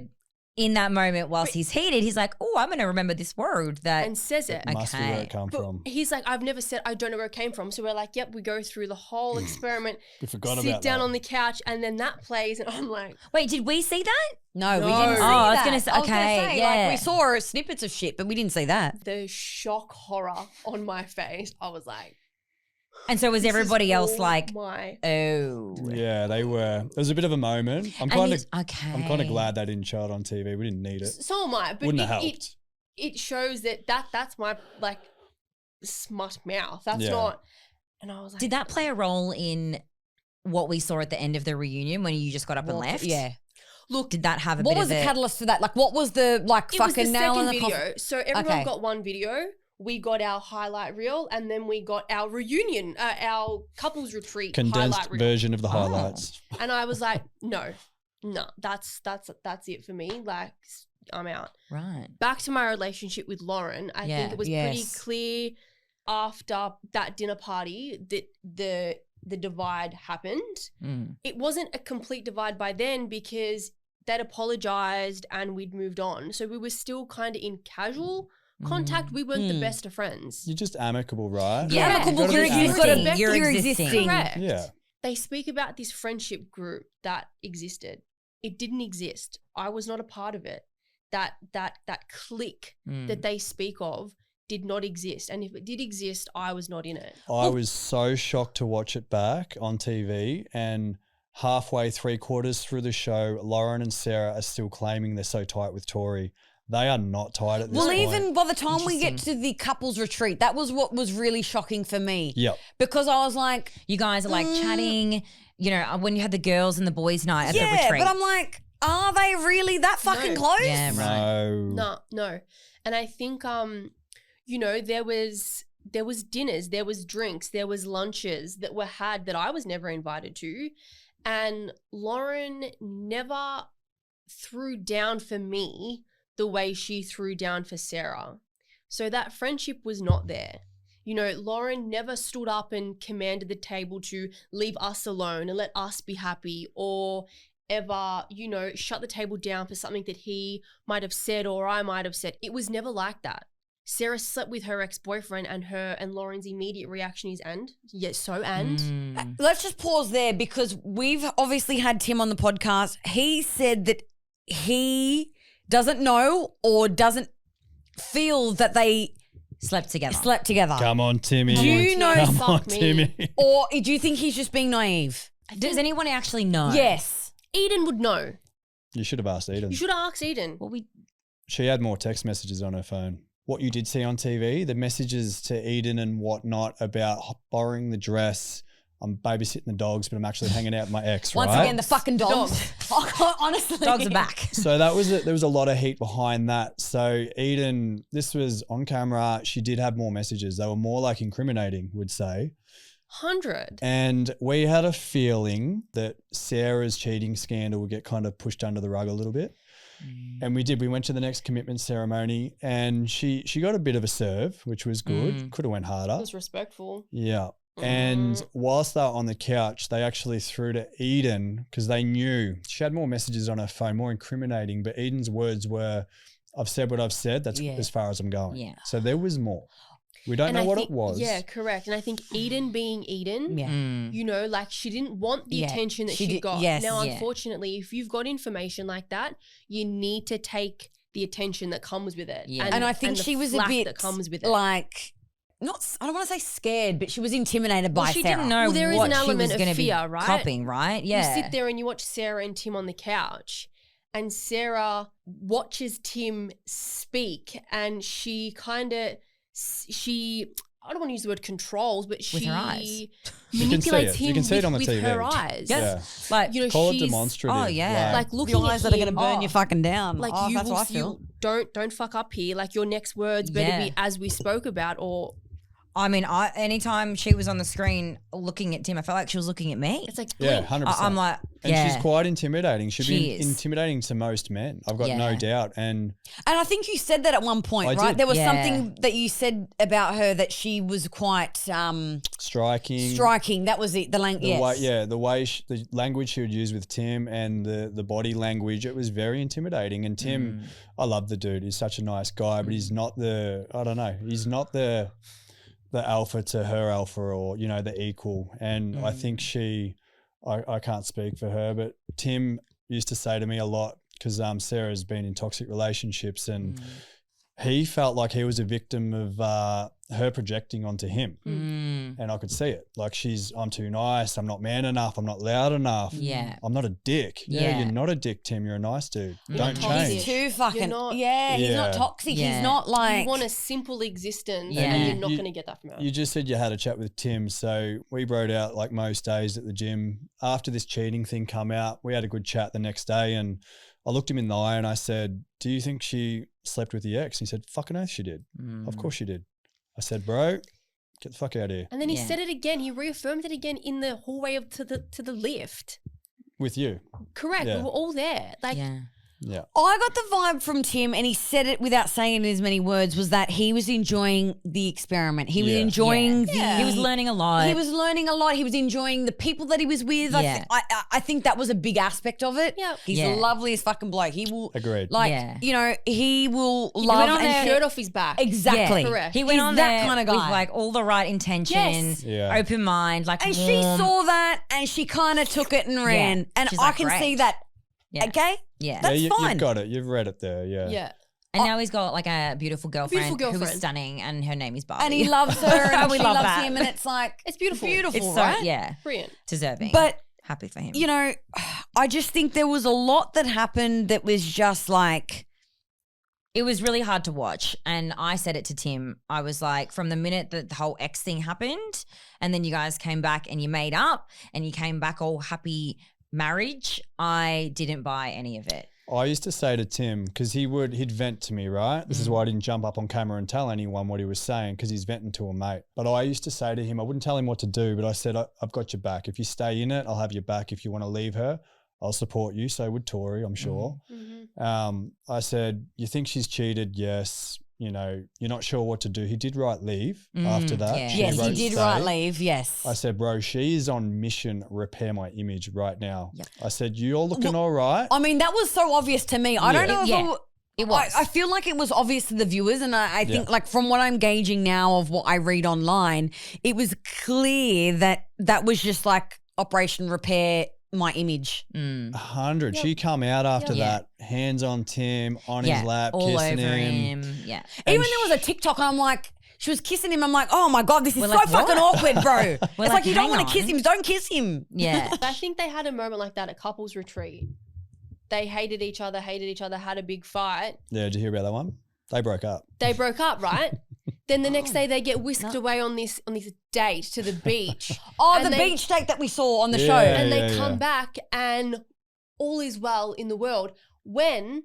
in that moment, whilst he's heated, he's like, oh, I'm going to remember this word that. And says it. Must be where it come But from. he's like, I've never said, I don't know where it came from. So we're like, yep, we go through the whole experiment, We forgot sit about down that. on the couch, and then that plays, and I'm like, Wait, did we see that? No, we No. didn't see Oh, that. I was gonna say- okay, yeah. Like, we saw snippets of shit, but we didn't see that. the shock horror on my face. I was like, And so was this is everybody else all like, my oh. Yeah, they were. There was a bit of a moment. I'm And kind of glad they didn't show it on TV. We didn't need it. So am I. But Wouldn't have helped. it shows that's my like smut mouth. That's Yeah. not. And I was like, Did that play a role in what we saw at the end of the reunion when you just got up and left? Yeah. look, Did that have a What bit was of the a catalyst for that? Like, what was the like it was fucking the nail in second the video. coffin? So everyone Okay. got one video. We got our highlight reel, and then we got our reunion, our couples retreat Condensed highlight reel. version of the highlights. And I was like, no, that's it for me. Like, I'm out. Right. Back to my relationship with Lauren. I Yeah. think it was pretty Yes. clear after that dinner party that the divide happened. Mm. It wasn't a complete divide by then because they'd apologized and we'd moved on. So we were still kind of in casual contact. We weren't the best of friends. You're just amicable, right? Yeah. Amicable, You've gotta be you've got to amicable. You're you're existing. existing. Correct. Yeah. They speak about this friendship group that existed. It didn't exist. I was not a part of it. That clique that they speak of did not exist. And if it did exist, I was not in it. I was so shocked to watch it back on TV, and halfway, 3/4 through the show, Lauren and Sarah are still claiming they're so tight with Tori. They are not tight at this Well, point. even by the time we get to the couples retreat, that was what was really shocking for me. Yep. Because I was like, You guys are like chatting, you know, when you had the girls and the boys night at the yeah, retreat. but I'm like, are they really that fucking No. close? Yeah, right. No. And I think you know, there was dinners, there was drinks, there was lunches that were had that I was never invited to. And Lauren never threw down for me the way she threw down for Sarah. So that friendship was not there. You know, Lauren never stood up and commanded the table to leave us alone and let us be happy, or ever, you know, shut the table down for something that he might have said or I might have said. It was never like that. Sarah slept with her ex-boyfriend, and Lauren's immediate reaction is Let's just pause there because we've obviously had Tim on the podcast. He said that he doesn't know or doesn't feel that they slept together. slept together. Come on, Timmy. Do you know? Come on, Fuck me. Timmy. Or do you think he's just being naive? Does anyone actually know? Yes. Eden would know. You should have asked Eden. You should have asked Eden. Well, She had more text messages on her phone. What you did see on TV, the messages to Eden and whatnot about borrowing the dress. I'm babysitting the dogs, but I'm actually hanging out with my ex, Once right? again, the fucking dogs. Honestly. dogs are back. So there was a lot of heat behind that. So Eden, this was on camera. She did have more messages. They were more like incriminating, would say. 100. And we had a feeling that Sarah's cheating scandal would get kind of pushed under the rug a little bit. And we did. We went to the next commitment ceremony and she got a bit of a serve, which was good. Could have went harder. It was respectful. Yeah. And whilst they were on the couch, they actually threw to Eden because they knew she had more messages on her phone, more incriminating. But Eden's words were, I've said what I've said. That's as far as I'm going. Yeah. So there was more. We don't know what it was. Yeah, correct. And I think Eden being Eden, you know, like she didn't want the attention that she got. Yes. Now, unfortunately, if you've got information like that, you need to take the attention that comes with it. Yeah. And I think she was a bit that comes with it. like, I don't want to say scared, but she was intimidated by she Sarah. didn't know there is what an element she was of going to be fear, right? copping, right? Yeah. You sit there and you watch Sarah and Tim on the couch, and Sarah watches Tim speak, and she kind of, I don't want to use the word controls, but With her eyes. manipulates him You can see it on the with TV. her eyes. Yes. Like, you know, Call it she's demonstrative. Oh, yeah. like looking Your at eyes that are him, going to burn you fucking down. like oh, you that's will, what I feel. don't fuck up here. Like your next words better be as we spoke about, or I mean, anytime she was on the screen looking at Tim, I felt like she was looking at me. it's like Yeah, 100%. I'm like, and she's quite intimidating. She'd She be is. intimidating to most men. I've got no doubt. And And I think you said that at one point, I right? did. There was Yeah. something that you said about her that she was quite striking. That was it. The language. The way the language she would use with Tim and the body language, it was very intimidating. And Tim, I love the dude. He's such a nice guy, but he's not he's not the alpha to her alpha, or, you know, the equal. And I think I can't speak for her, but Tim used to say to me a lot, because Sarah's been in toxic relationships, and he felt like he was a victim of her projecting onto him. And I could see it. Like, I'm too nice. I'm not man enough. I'm not loud enough. Yeah. I'm not a dick. Yeah. You're not a dick, Tim. You're a nice dude. Don't toxic. change. He's too fucking. You're not- he's not Yeah. toxic. Yeah. He's not like. you want a simple existence, Yeah. and you're not You- going to get that from her. You just said you had a chat with Tim. So we broed out like most days at the gym. After this cheating thing come out, we had a good chat the next day, and I looked him in the eye and I said, "Do you think she slept with the ex?" He said, "Fucking oath she did. Of course she did." I said, "Bro, get the fuck out of here." And then he said it again. He reaffirmed it again in the hallway to the lift. With you. Correct. Yeah. We were all there. Like, Yeah. I got the vibe from Tim, and he said it without saying it in as many words, was that he was enjoying the experiment. He was Yeah. enjoying He was learning a lot. He was learning a lot. He was enjoying the people that he was with. Yeah. I think that was a big aspect of it. Yeah. He's Yeah. the loveliest fucking bloke. He will, Agreed. like, Yeah. you know, he will he love went on and there, share- shirt off his back. Exactly. Yeah. Correct. He went He's on that there kind of guy. with like all the right intention, Yes. Yeah. open mind, like And she warm. saw that and she kind of took it and ran. And She's I like, can great. see that. Yeah. Okay? Yeah. That's fine. You've got it. You've read it there. Yeah. Yeah. And now he's got like a beautiful girlfriend, who was girlfriend. stunning, and her name is Barbie. And he loves her and We she love loves that. him, and it's like, It's beautiful. beautiful, It's so, right? yeah, Brilliant. deserving. But, happy for him. you know, I just think there was a lot that happened that was just like, It was really hard to watch. And I said it to Tim. I was like, from the minute that the whole ex thing happened, and then you guys came back and you made up and you came back all happy marriage, I didn't buy any of it. I used to say to Tim, because he'd vent to me, right? This is why I didn't jump up on camera and tell anyone what he was saying, because he's venting to a mate. But I used to say to him, I wouldn't tell him what to do, but I said, I've got your back. If you stay in it, I'll have your back. If you want to leave her, I'll support you. So would Tori, I'm sure. I said, you think she's cheated? Yes. You know, you're not sure what to do. He did write leave after that. yeah. yes, he wrote did stay. write leave, yes. I said, bro, she is on mission repair my image right now. Yep. I said, you're looking all right. I mean, that was so obvious to me. I don't know if Yeah. It was. I feel like it was obvious to the viewers, and I think, like, from what I'm gauging now of what I read online, it was clear that that was just like Operation Repair my image. 100. She come out after that, hands on Tim, on his lap, all kissing over him. Yeah. Even there was a TikTok, and I'm like, she was kissing him. I'm like, oh my God, this is We're so like, fucking what? awkward, bro. It's like, like, you don't hang want to kiss on. him, don't kiss him. Yeah. But I think they had a moment like that at couples retreat. They hated each other, had a big fight. Yeah, did you hear about that one? They broke up. They broke up, right? Then the next day they get whisked away on this date to the beach. Oh, And the they- beach date that we saw on the Yeah. show. And they come back and all is well in the world. When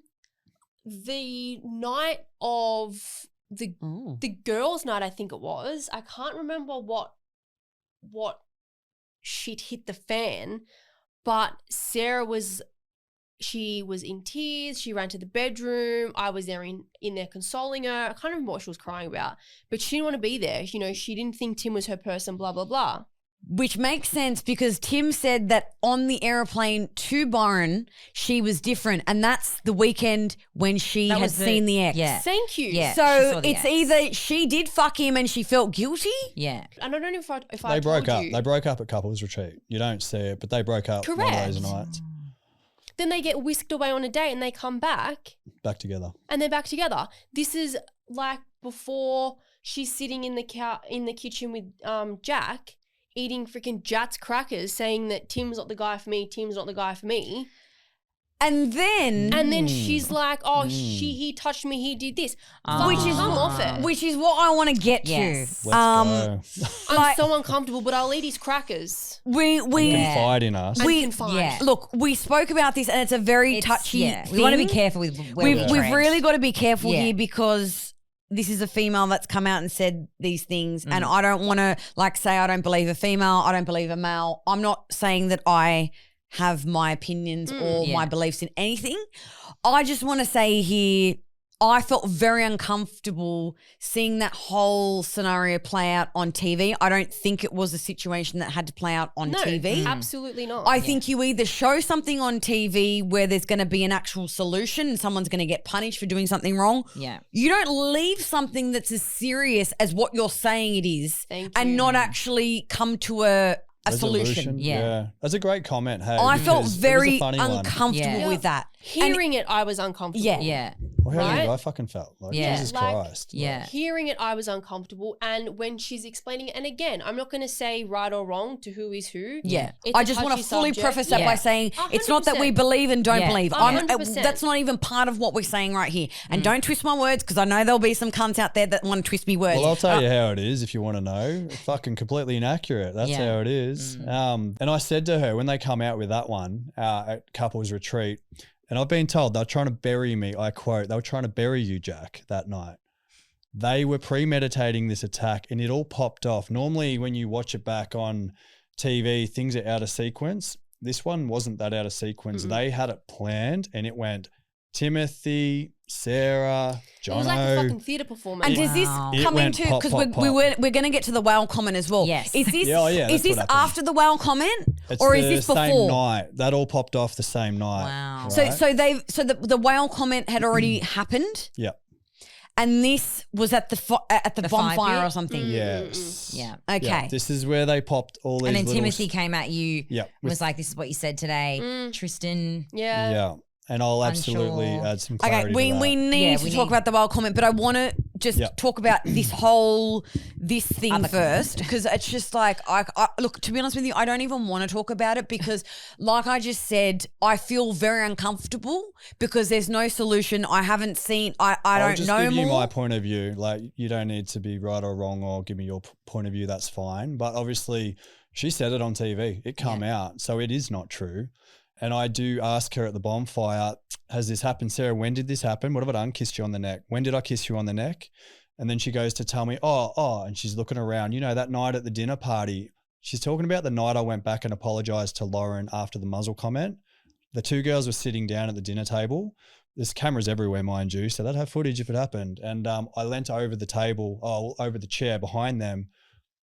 the night of the girls' night, I think it was, I can't remember what shit hit the fan, but Sarah was in tears. She ran to the bedroom. I was there in there consoling her. I can't remember what she was crying about, but she didn't want to be there. You know, she didn't think Tim was her person, blah, blah, blah. Which makes sense because Tim said that on the airplane to Byron, she was different. And that's the weekend when she had seen the ex. Yeah. Thank you. Yeah. So it's either she did fuck him and she felt guilty. Yeah. And I don't know if I They broke told up. you. They broke up at couples retreat. You don't see it, but they broke up one of those Correct. nights. Then they get whisked away on a date and they come back Back together. and they're back together. This is like before she's sitting in the kitchen with Jack eating freaking Jats crackers saying that Tim's not the guy for me, Tim's not the guy for me. And then She's like, oh, he touched me, he did this. which is come off it. Which is what I want to get Yes. to. Let's go. I'm so uncomfortable, but I'll eat his crackers. We Confide in us. We can find. Yeah. look, we spoke about this and it's a very touchy Yeah. We thing. want to be careful with where we We've tread. really got to be careful Yeah. here because this is a female that's come out and said these things, and I don't want to say I don't believe a female, I don't believe a male. I'm not saying that I have my opinions or my beliefs in anything. I just want to say here, I felt very uncomfortable seeing that whole scenario play out on TV. I don't think it was a situation that had to play out on No, TV. absolutely not. I think you either show something on TV where there's going to be an actual solution and someone's going to get punished for doing something wrong. Yeah. You don't leave something that's as serious as what you're saying it is Thank and you. not actually come to a solution. Resolution. Yeah. That's a great comment. Hey, I felt because it was a very funny one. uncomfortable Yeah. with that. Hearing it, I was uncomfortable. Yeah. Yeah. Well, how do you Right? think I fucking felt? Like, Yeah. Jesus Like, Christ. Like, Yeah. Hearing it, I was uncomfortable. And when she's explaining it, and again, I'm not going to say right or wrong to who is who. Yeah. It's I a just want to touchy fully subject. preface that Yeah. by saying it's not that we 100%. believe and don't Yeah. believe. 100%. That's not even part of what we're saying right here. And don't twist my words because I know there'll be some cunts out there that want to twist me words. Well, I'll tell you how it is if you want to know. Fucking completely inaccurate. That's Yeah. how it is. And I said to her when they come out with that one at couples retreat, and I've been told they're trying to bury me. I quote, they were trying to bury you, Jack, that night. They were premeditating this attack and it all popped off. Normally when you watch it back on TV, things are out of sequence. This one wasn't that out of sequence. They had it planned and it went Timothy, Sarah, It was Jono. like a fucking theatre performance. And does this It come went into pop, because pop, we're pop. going to get to the whale comment as well? Yes. Is this Yeah, yeah, is that's this what happened. after the whale comment It's or is the this same before? night. That all popped off the same night. Wow. right? So the whale comment had already happened, yeah. and this was at the The bonfire fire or pit? something. Yes. Yeah. Okay. Yeah. This is where they popped all these And then little Timothy came at you Yeah, and with- was like, this is what you said today. Tristan. yeah. Yeah. And I'll absolutely Unsure. add some Okay, clarity we to that. need Yeah, to we talk need- about the whale comment, but I want to just Yep. talk about this thing first because it's just like I look, to be honest with you, I don't even want to talk about it because, like I just said, I feel very uncomfortable because there's no solution. I haven't seen. I I'll don't just know give you more. my point of view. Like, you don't need to be right or wrong or give me your point of view. That's fine. But obviously, she said it on TV. It come out. So it is not true. And I do ask her at the bonfire, has this happened, Sarah? When did this happen? What have I done? Kissed you on the neck. When did I kiss you on the neck? And then she goes to tell me, and she's looking around, you know, that night at the dinner party. She's talking about the night I went back and apologized to Lauren after the muzzle comment. The two girls were sitting down at the dinner table. There's cameras everywhere, mind you, so they'd have footage if it happened. And I leant over the table, over the chair behind them,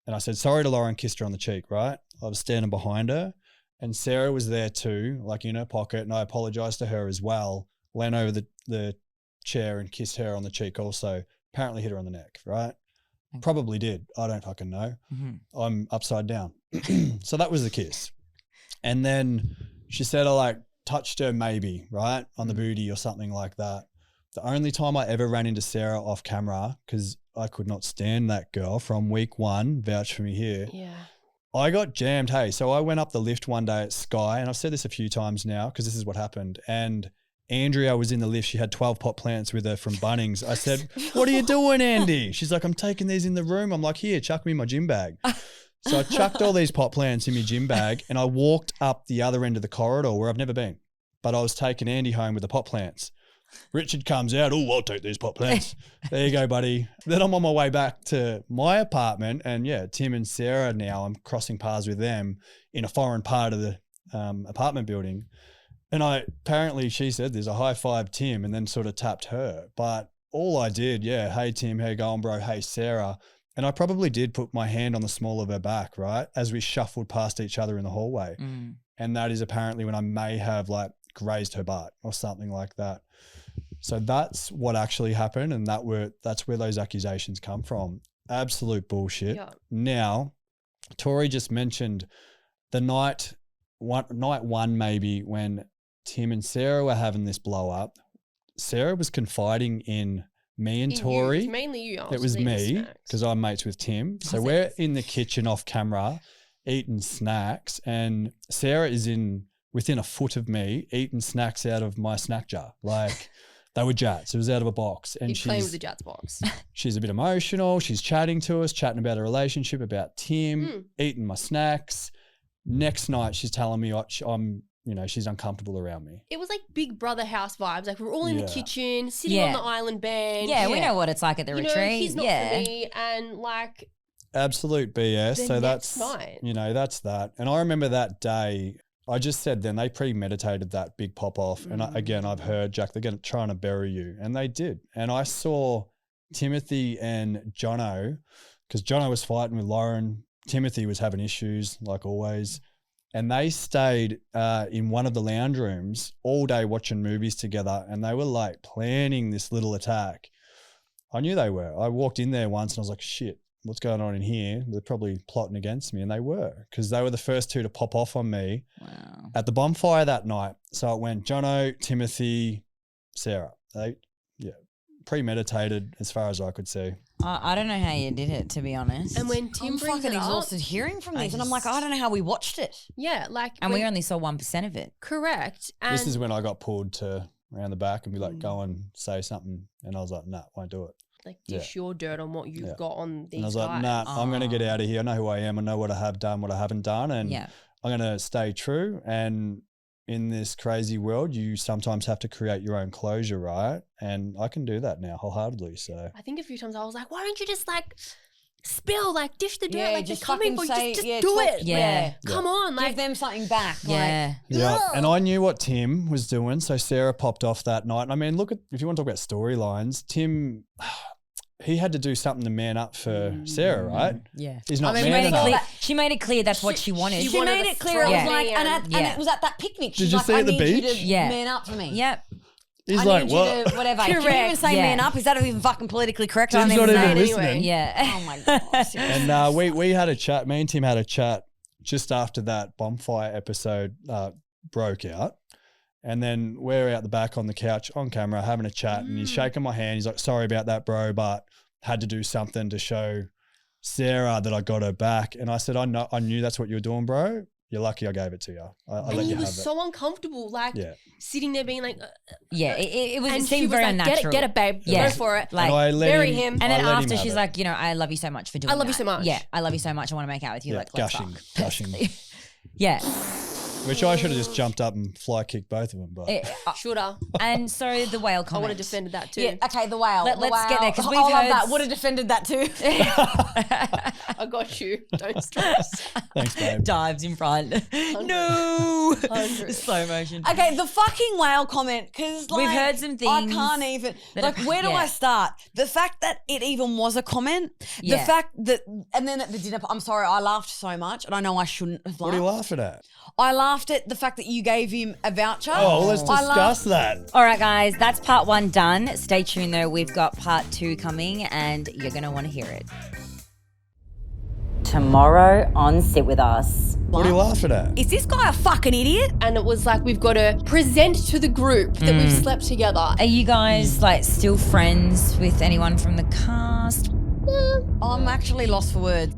and I said, sorry to Lauren, kissed her on the cheek, right? I was standing behind her. And Sarah was there too, like in her pocket, and I apologized to her as well. Leaned over the chair and kissed her on the cheek also. Apparently hit her on the neck, right? Probably did. I don't fucking know. I'm upside down. So that was the kiss. And then she said I touched her maybe, right? On the booty or something like that. The only time I ever ran into Sarah off camera, because I could not stand that girl from week one, vouch for me here. Yeah. I got jammed. Hey, so I went up the lift one day at Sky, and I've said this a few times now because this is what happened. And Andrea was in the lift. She had 12 pot plants with her from Bunnings. I said, what are you doing, Andy? She's like, I'm taking these in the room. I'm like, here, chuck me my gym bag. So I chucked all these pot plants in my gym bag and I walked up the other end of the corridor where I've never been. But I was taking Andy home with the pot plants. Richard comes out, I'll take these pot plants. There you go, buddy. Then I'm on my way back to my apartment and Tim and Sarah now, I'm crossing paths with them in a foreign part of the apartment building. And apparently she said there's a high five Tim and then sort of tapped her. But all I did, hey Tim, how you going, bro? Hey Sarah. And I probably did put my hand on the small of her back, right, as we shuffled past each other in the hallway. And that is apparently when I may have like grazed her butt or something like that. So that's what actually happened, and that's where those accusations come from. Absolute bullshit. Yeah. Now, Tori just mentioned the night one maybe when Tim and Sarah were having this blow up. Sarah was confiding in me and Tori. It was mainly you. It was me because I'm mates with Tim. So we're in the kitchen off camera eating snacks, and Sarah is within a foot of me eating snacks out of my snack jar. Like they were Jats. It was out of a box. And she's playing with the Jats box. She's a bit emotional. She's chatting to us, chatting about a relationship, about Tim, eating my snacks. Next night, she's telling me she's uncomfortable around me. It was like Big Brother house vibes. Like we're all in the kitchen, sitting on the island bench. Yeah, we know what it's like at the retreat. He's not for me, and like absolute BS. So that's night. That's that. And I remember that day. I just said then they premeditated that big pop off. And I've heard, Jack, they're trying to bury you. And they did. And I saw Timothy and Jono, because Jono was fighting with Lauren. Timothy was having issues like always. And they stayed in one of the lounge rooms all day watching movies together. And they were like planning this little attack. I knew they were. I walked in there once and I was like, shit, what's going on in here? They're probably plotting against me. And they were, because they were the first two to pop off on me at the bonfire that night. So it went Jono, Timothy, Sarah. Premeditated as far as I could see. I don't know how you did it, to be honest. And when Tim I'm brings fucking it exhausted hearing from this, and I'm like, I don't know how we watched it. Yeah, like, and we only saw 1% of it. Correct. And this is when I got pulled to around the back and be like, go and say something, and I was like, nah, won't do it. Like dish your dirt on what you've got on these. And I was like, nah, I'm going to get out of here. I know who I am. I know what I have done, what I haven't done, and I'm going to stay true. And in this crazy world, you sometimes have to create your own closure, right? And I can do that now wholeheartedly. So I think a few times I was like, why don't you just like spill, like dish the dirt, like just come in, but say, just do it. Yeah. Come on, like give them something back. Yeah. And I knew what Tim was doing. So Sarah popped off that night. And I mean, if you want to talk about storylines, Tim, he had to do something to man up for Sarah, right? Yeah. He's not man enough. She made it clear that's what she wanted. She made it clear. It was like, and it was at that picnic. Did you see at the beach? You to man up for me. Yep. He's like, what? Whatever. Can you even say man up? Is that even fucking politically correct? Tim's not even listening. Anyway. Yeah. Oh my God. And we had a chat. Me and Tim had a chat just after that bonfire episode broke out. And then we're out the back on the couch on camera having a chat, and he's shaking my hand. He's like, sorry about that, bro, but had to do something to show Sarah that I got her back. And I said, I knew that's what you were doing, bro. You're lucky I gave it to you. I let you have it. He was so uncomfortable, like sitting there being like, it seemed very unnatural. Get it, babe. Go for it. Like, bury him. And then after she's like, I love you so much for doing that. I love you so much. Yeah, I love you so much. I want to make out with you. Yeah, like, gushing. Yeah. Which I should have just jumped up and fly kicked both of them, but shoulda. And so the whale comment. I would have defended that too. Yeah, okay, the whale. Let's get there, because we've heard heard that. Would have defended that too. I got you. Don't stress. Thanks, babe. Dives in front. 100. No. 100. Slow motion. Okay, the fucking whale comment, because like, we've heard some things. I can't even. Like, where do I start? The fact that it even was a comment. The fact that, and then at the dinner, I'm sorry, I laughed so much, and I know I shouldn't have laughed. What are you laughing at? I laughed at the fact that you gave him a voucher. Oh, well, let's discuss that. All right, guys, that's part 1 done. Stay tuned, though. We've got part 2 coming, and you're going to want to hear it. Tomorrow on Sit With Us. What are you laughing at? Is this guy a fucking idiot? And it was like, we've got to present to the group that we've slept together. Are you guys like still friends with anyone from the cast? I'm actually lost for words.